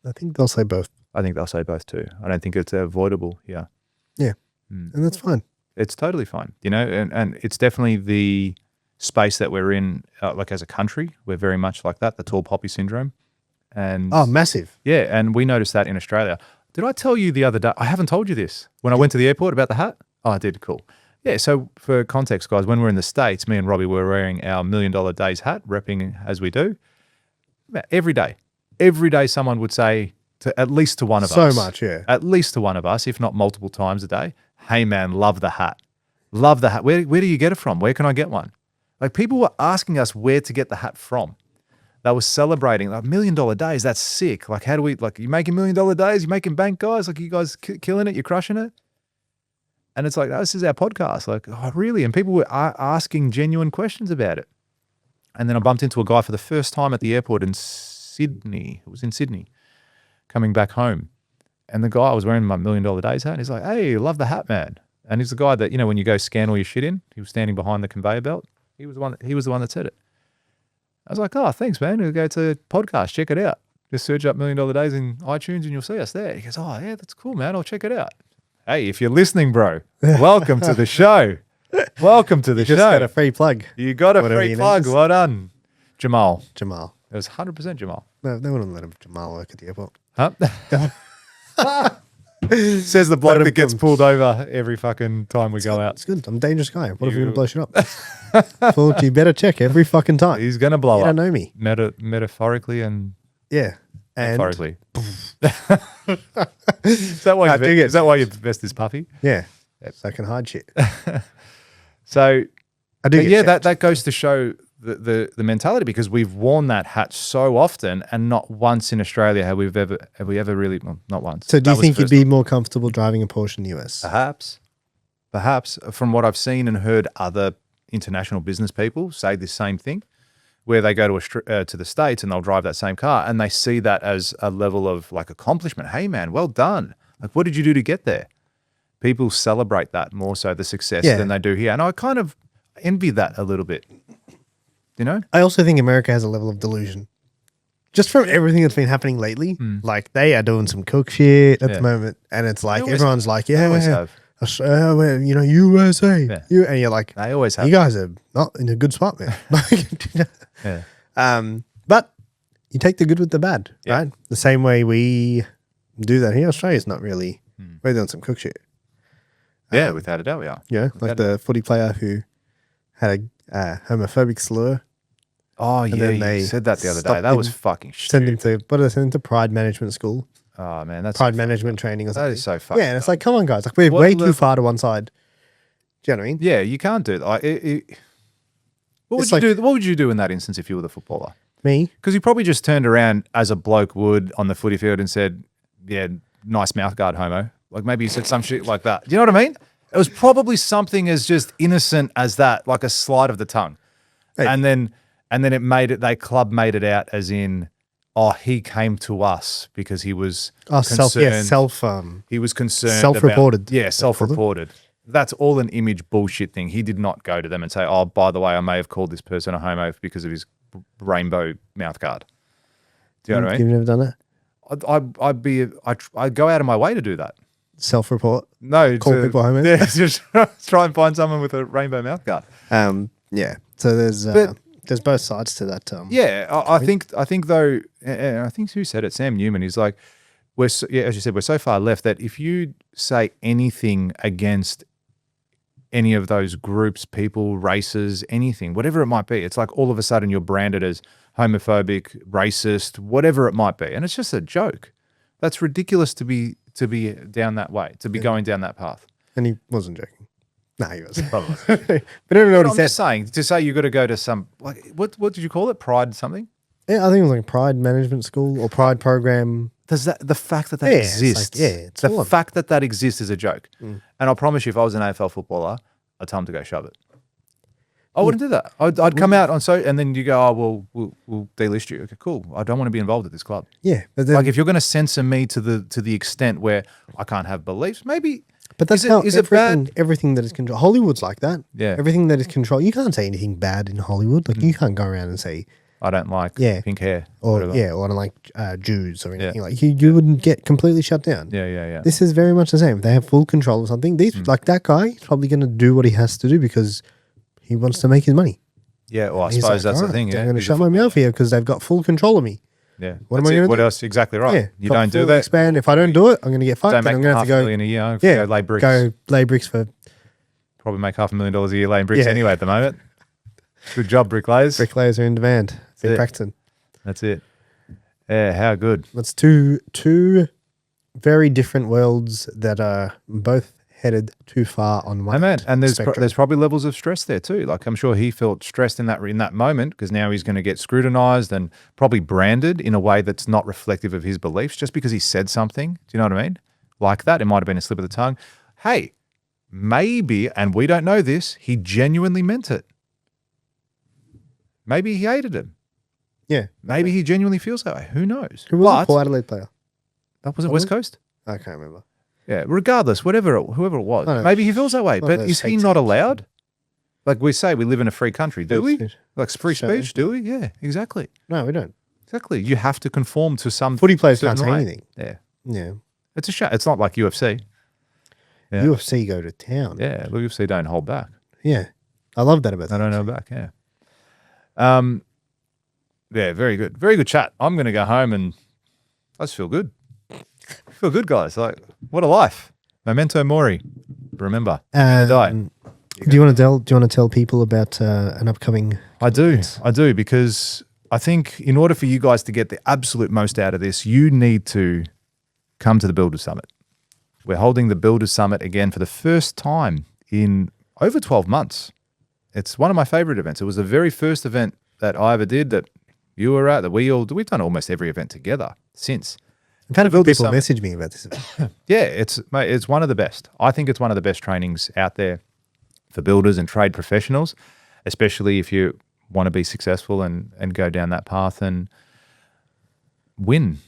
I think they'll say both.
I think they'll say both too. I don't think it's avoidable here.
Yeah. And that's fine.
It's totally fine, and it's definitely the space that we're in, like as a country, we're very much like that, the tall poppy syndrome. And
massive.
Yeah, and we noticed that in Australia. Did I tell you the other day? I haven't told you this. When I went to the airport about the hat? Oh, I did. Cool. Yeah, so for context, guys, when we're in the States, me and Robbie were wearing our $1 Million Days hat, repping as we do. Every day someone would say, at least to one of us.
So much, yeah.
At least to one of us, if not multiple times a day. Hey, man, love the hat. Love the hat. Where do you get it from? Where can I get one? Like people were asking us where to get the hat from. They were celebrating like $1 Million Days. That's sick. Like, how do we, like, you making $1 Million Days? You making bank, guys? Like, you guys killing it? You're crushing it? And it's like, oh, this is our podcast. Like, oh, really? And people were asking genuine questions about it. And then I bumped into a guy for the first time at the airport in Sydney. It was in Sydney, coming back home. And the guy was wearing my $1 Million Days hat. And he's like, hey, love the hat, man. And he's the guy that, when you go scan all your shit in, he was standing behind the conveyor belt. He was the one that said it. I was like, oh, thanks, man. We'll go to the podcast. Check it out. Just search up $1 Million Days in iTunes and you'll see us there. He goes, oh, yeah, that's cool, man. I'll check it out. Hey, if you're listening, bro, welcome to the show. Welcome to the show.
Just got a free plug.
You got a
Whatever
free
your name
plug.
is.
Well done, Jamal.
Jamal.
It was 100% Jamal.
No, they wouldn't let him Jamal work at the airport.
Huh? Says the bloke that gets pulled over every fucking time we go out.
It's good. I'm a dangerous guy. What if you're going to blow shit up? Thought you better check every fucking time.
He's going to blow
You
up.
don't know me.
Metaphorically and
Yeah. And
metaphorically. Is that why your vest is puffy?
yeah. So I can hide shit.
So
I do.
yeah, that goes to show the mentality, because we've worn that hat so often, and not once in Australia have we ever really, well, not once.
So do
That
you
was
think you'd
first
be more comfortable driving a Porsche in the US?
Perhaps from what I've seen and heard other international business people say the same thing, where they go to the States and they'll drive that same car and they see that as a level of like accomplishment. Hey man, well done. Like, what did you do to get there? People celebrate that more so, the success, than they do here. And I kind of envy that a little bit, you know?
I also think America has a level of delusion. Just from everything that's been happening lately, like they are doing some cook shit at the moment. And it's like, everyone's like, yeah, Australia, you know, USA.
Yeah.
And you're like,
They always have.
you guys are not in a good spot, man.
Yeah.
But you take the good with the bad, right? The same way we do that here. Australia's not really, we're doing some cook shit.
Yeah, without a doubt we are.
Yeah, like the footy player who had a homophobic slur.
Oh,
And
yeah,
then they
you said that the other day.
stopped
That
him,
was fucking
Send him
stupid.
send him to Pride Management School,
Oh, man, that's
Pride Management Training or something.
that is so fucking
Yeah, and it's like, come on, guys, like we're
What
way too
level-
far to one side. Do you know what I mean?
Yeah, you can't do that. What would
It's
you
like-
do? What would you do in that instance if you were the footballer?
Me,
Because you probably just turned around as a bloke would on the footy field and said, "Yeah, nice mouth guard, homo." Like maybe you said some shit like that. Do you know what I mean? It was probably something as just innocent as that, like a slide of the tongue,
Hey.
and then it made it. They club made it out as in, oh, he came to us because he was concerned. He was concerned.
Self-reported.
About, yeah, self-reported. That's all an image bullshit thing. He did not go to them and say, "Oh, by the way, I may have called this person a homo because of his rainbow mouth guard." Do you know what I mean?
You've never done it?
I'd go out of my way to do that.
Self-report.
No,
Call people homos?
Yeah, just try and find someone with a rainbow mouth guard.
Yeah. So there's both sides to that.
Yeah, I think though, and I think who said it? Sam Newman. He's like, as you said, we're so far left that if you say anything against any of those groups, people, races, anything, whatever it might be, it's like all of a sudden you're branded as homophobic, racist, whatever it might be, and it's just a joke. That's ridiculous to be down that way, to be going down that path.
And he wasn't joking. No, he wasn't.
Probably.
But I don't know what he
I'm
said.
just saying, to say you got to go to some, like, what did you call it? Pride something?
Yeah, I think it was like Pride Management School or Pride Program.
Does the fact that
Yeah, it's
exists,
like, it's all
the
on.
fact that exists is a joke. And I'll promise you, if I was an AFL footballer, I'd tell him to go shove it. I wouldn't do that. I'd come out on and then you go, oh, well, we'll delist you. Okay, cool. I don't want to be involved at this club.
Yeah, but then,
Like if you're going to censor me to the extent where I can't have beliefs, maybe.
but that's
is it bad?
everything that is control. Hollywood's like that.
Yeah.
Everything that is control. You can't say anything bad in Hollywood. Like you can't go around and say
I don't like
Yeah.
pink hair.
or
whatever.
or I don't like Jews or anything. Like you wouldn't get completely shut down.
Yeah.
This is very much the same. If they have full control of something, like that guy is probably going to do what he has to do because he wants to make his money.
Yeah, well, I
He's
suppose
like,
that's the
"Alright,
thing. Yeah,
I'm going to
He's a
shut my mouth here because they've got full control of me.
Yeah.
What am
That's
I
it.
gonna
What
do?
else? Exactly right.
Yeah,
You
got
don't do
full
that.
Expand. If I don't do it, I'm going to get fucked.
Don't
And
make
I'm going to have to go.
$500,000 a year.
Yeah,
Go lay bricks.
Go lay bricks for
Probably make $500,000 a year laying bricks
Yeah.
anyway at the moment. Good job, bricklayers.
bricklayers are in demand. Been
it.
practicing.
That's it. Yeah, how good.
That's two very different worlds that are both headed too far on one.
Hey man, and there's
spectrum.
probably levels of stress there too. Like I'm sure he felt stressed in that moment because now he's going to get scrutinized and probably branded in a way that's not reflective of his beliefs just because he said something. Do you know what I mean? Like that, it might have been a slip of the tongue. Hey, maybe, and we don't know this, he genuinely meant it. Maybe he hated him.
Yeah.
Maybe he genuinely feels that way. Who knows?
Who was
But
the Port Adelaide player?
that was it West Coast?
I can't remember.
Yeah, regardless, whoever it was,
I know.
maybe he feels that way.
Not
But
those
is he
hate
not
speech.
allowed? Like we say, we live in a free country, do we?
Speech.
Like free
Sure.
speech, do we? Yeah, exactly.
No, we don't.
Exactly. You have to conform to some
Footy players can't
certain
say
way.
anything.
Yeah.
Yeah.
It's a shame. It's not like UFC. Yeah.
UFC go to town.
Yeah. The UFC don't hold back.
Yeah. I love that about
They
that.
don't hold back. Yeah. Yeah, very good. Very good chat. I'm going to go home and I just feel good. Feel good, guys. Like, what a life. Memento mori. Remember, you're gonna die.
Do you want to tell people about an upcoming?
I do, because I think in order for you guys to get the absolute most out of this, you need to come to the Builders Summit. We're holding the Builders Summit again for the first time in over 12 months. It's one of my favorite events. It was the very first event that I ever did, that you were at, that we've done almost every event together since.
I've had a few people
Summit.
message me about this event.
Yeah, it's one of the best. I think it's one of the best trainings out there for builders and trade professionals, especially if you want to be successful and go down that path and win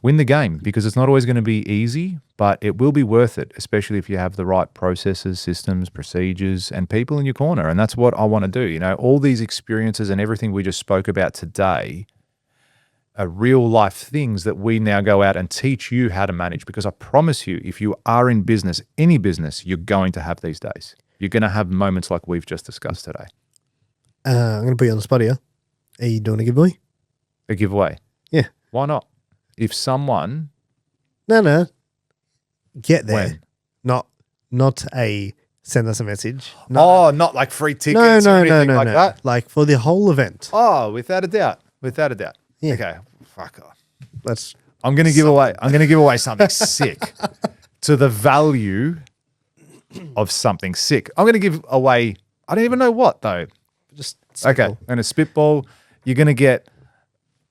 the game, because it's not always going to be easy, but it will be worth it, especially if you have the right processes, systems, procedures, and people in your corner. And that's what I want to do. You know, all these experiences and everything we just spoke about today are real life things that we now go out and teach you how to manage, because I promise you, if you are in business, any business, you're going to have these days. You're going to have moments like we've just discussed today.
I'm going to put you on the spot here. Are you doing a giveaway?
A giveaway?
Yeah.
Why not? If someone...
No. Get there.
When?
Not a send us a message.
Not like free tickets or anything like that?
Like for the whole event.
Oh, without a doubt. Without a doubt.
Yeah.
Okay. Fuck off. I'm going to give away something sick to the value of something sick. I'm going to give away, I don't even know what though.
Just
Okay. I'm going to spitball. You're going to get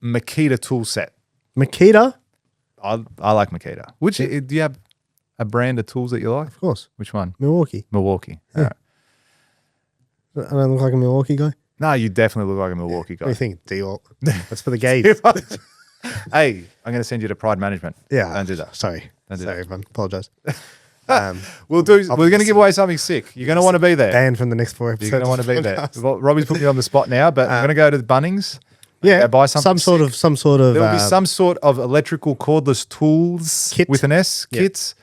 Makita tool set.
Makita?
I like Makita. Do you have a brand of tools that you like?
Of course.
Which one?
Milwaukee.
Milwaukee.
Yeah.
All right.
I don't look like a Milwaukee guy.
No, you definitely look like a Milwaukee guy.
What do you think? D-Walt. That's for the gays.
Hey, I'm going to send you to Pride Management.
Yeah.
Don't do that.
Sorry.
Don't do
Sorry,
that.
everyone. Apologize.
We're going to give away something sick. You're going to want to be there.
Banned from the next 4 episodes.
You're going to want to be there. Well, Robbie's put me on the spot now, but I'm going to go to the Bunnings.
Yeah.
Go buy something
some sort of.
There will be some sort of electrical cordless tools
Kit.
with an S
Yeah.
kits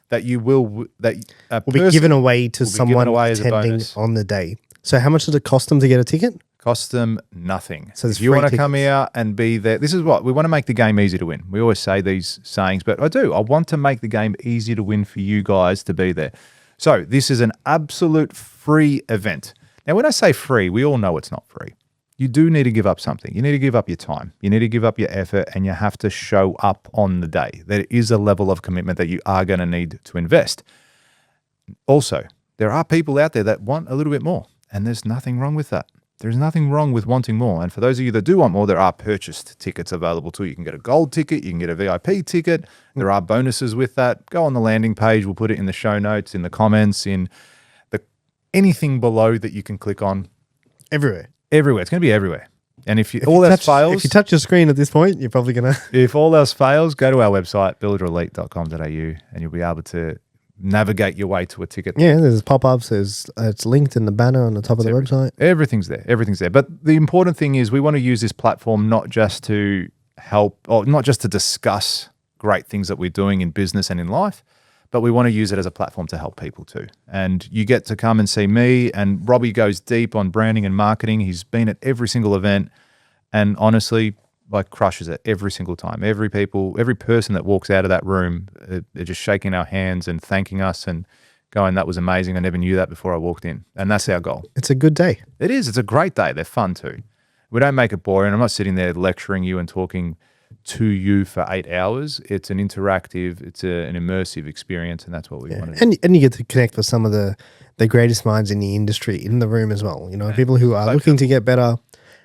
that you will
be given away to someone
as a
attending
bonus.
on the day. So how much does it cost them to get a ticket?
Cost them nothing.
So
if you want to come here and be there, this is what we want to make the game easy to win. We always say these sayings, but I want to make the game easy to win for you guys to be there. So this is an absolute free event. Now, when I say free, we all know it's not free. You do need to give up something. You need to give up your time. You need to give up your effort, and you have to show up on the day. There is a level of commitment that you are going to need to invest. Also, there are people out there that want a little bit more, and there's nothing wrong with that. There's nothing wrong with wanting more. And for those of you that do want more, there are purchased tickets available too. You can get a gold ticket. You can get a VIP ticket. There are bonuses with that. Go on the landing page. We'll put it in the show notes, in the comments, in anything below that you can click on.
Everywhere.
Everywhere. It's going to be everywhere. And if all else fails...
If you touch your screen at this point, you're probably going to...
If all else fails, go to our website, builderelite.com.au, and you'll be able to navigate your way to a ticket.
Yeah, there's pop-ups. It's linked in the banner on the top of the website.
Everything's there. Everything's there. But the important thing is we want to use this platform not just to help, or not just to discuss great things that we're doing in business and in life, but we want to use it as a platform to help people too. And you get to come and see me, and Robbie goes deep on branding and marketing. He's been at every single event and honestly like crushes it every single time. Every person that walks out of that room, they're just shaking our hands and thanking us and going, that was amazing. I never knew that before I walked in. And that's our goal.
It's a good day.
It is. It's a great day. They're fun too. We don't make it boring. I'm not sitting there lecturing you and talking to you for 8 hours. It's an interactive, it's an immersive experience, and that's what we want to do.
And you get to connect with some of the greatest minds in the industry in the room as well. You know, people who are looking to get better.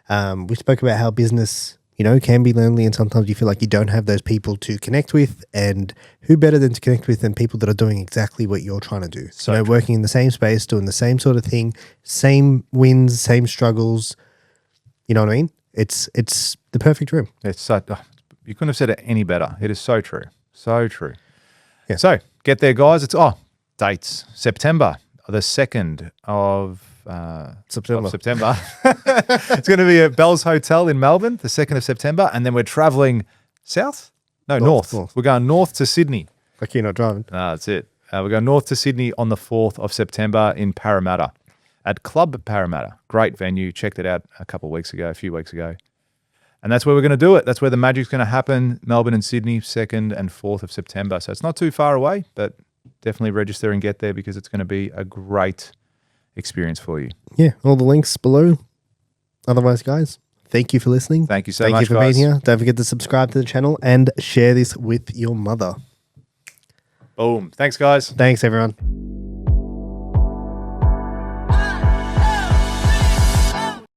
We spoke about how business, you know, can be lonely, and sometimes you feel like you don't have those people to connect with. And who better than to connect with than people that are doing exactly what you're trying to do? So, you know, working in the same space, doing the same sort of thing, same wins, same struggles. You know what I mean? It's the perfect room.
It's so, you couldn't have said it any better. It is so true. So true.
Yeah.
So get there, guys. It's dates. September the 2nd of
September.
September. It's going to be at Bell's Hotel in Melbourne, the 2nd of September. And then we're traveling south? No, north. We're going north to Sydney.
Like you're not driving.
That's it. We're going north to Sydney on the 4th of September in Parramatta at Club Parramatta. Great venue. Checked it out a few weeks ago. And that's where we're going to do it. That's where the magic's going to happen. Melbourne and Sydney, 2nd and 4th of September. So it's not too far away, but definitely register and get there because it's going to be a great experience for you.
Yeah, all the links below. Otherwise, guys, thank you for listening.
Thank you so much,
Thank you for being here. Don't forget to subscribe to the channel and share this with your mother.
Boom. Thanks, guys.
Thanks, everyone.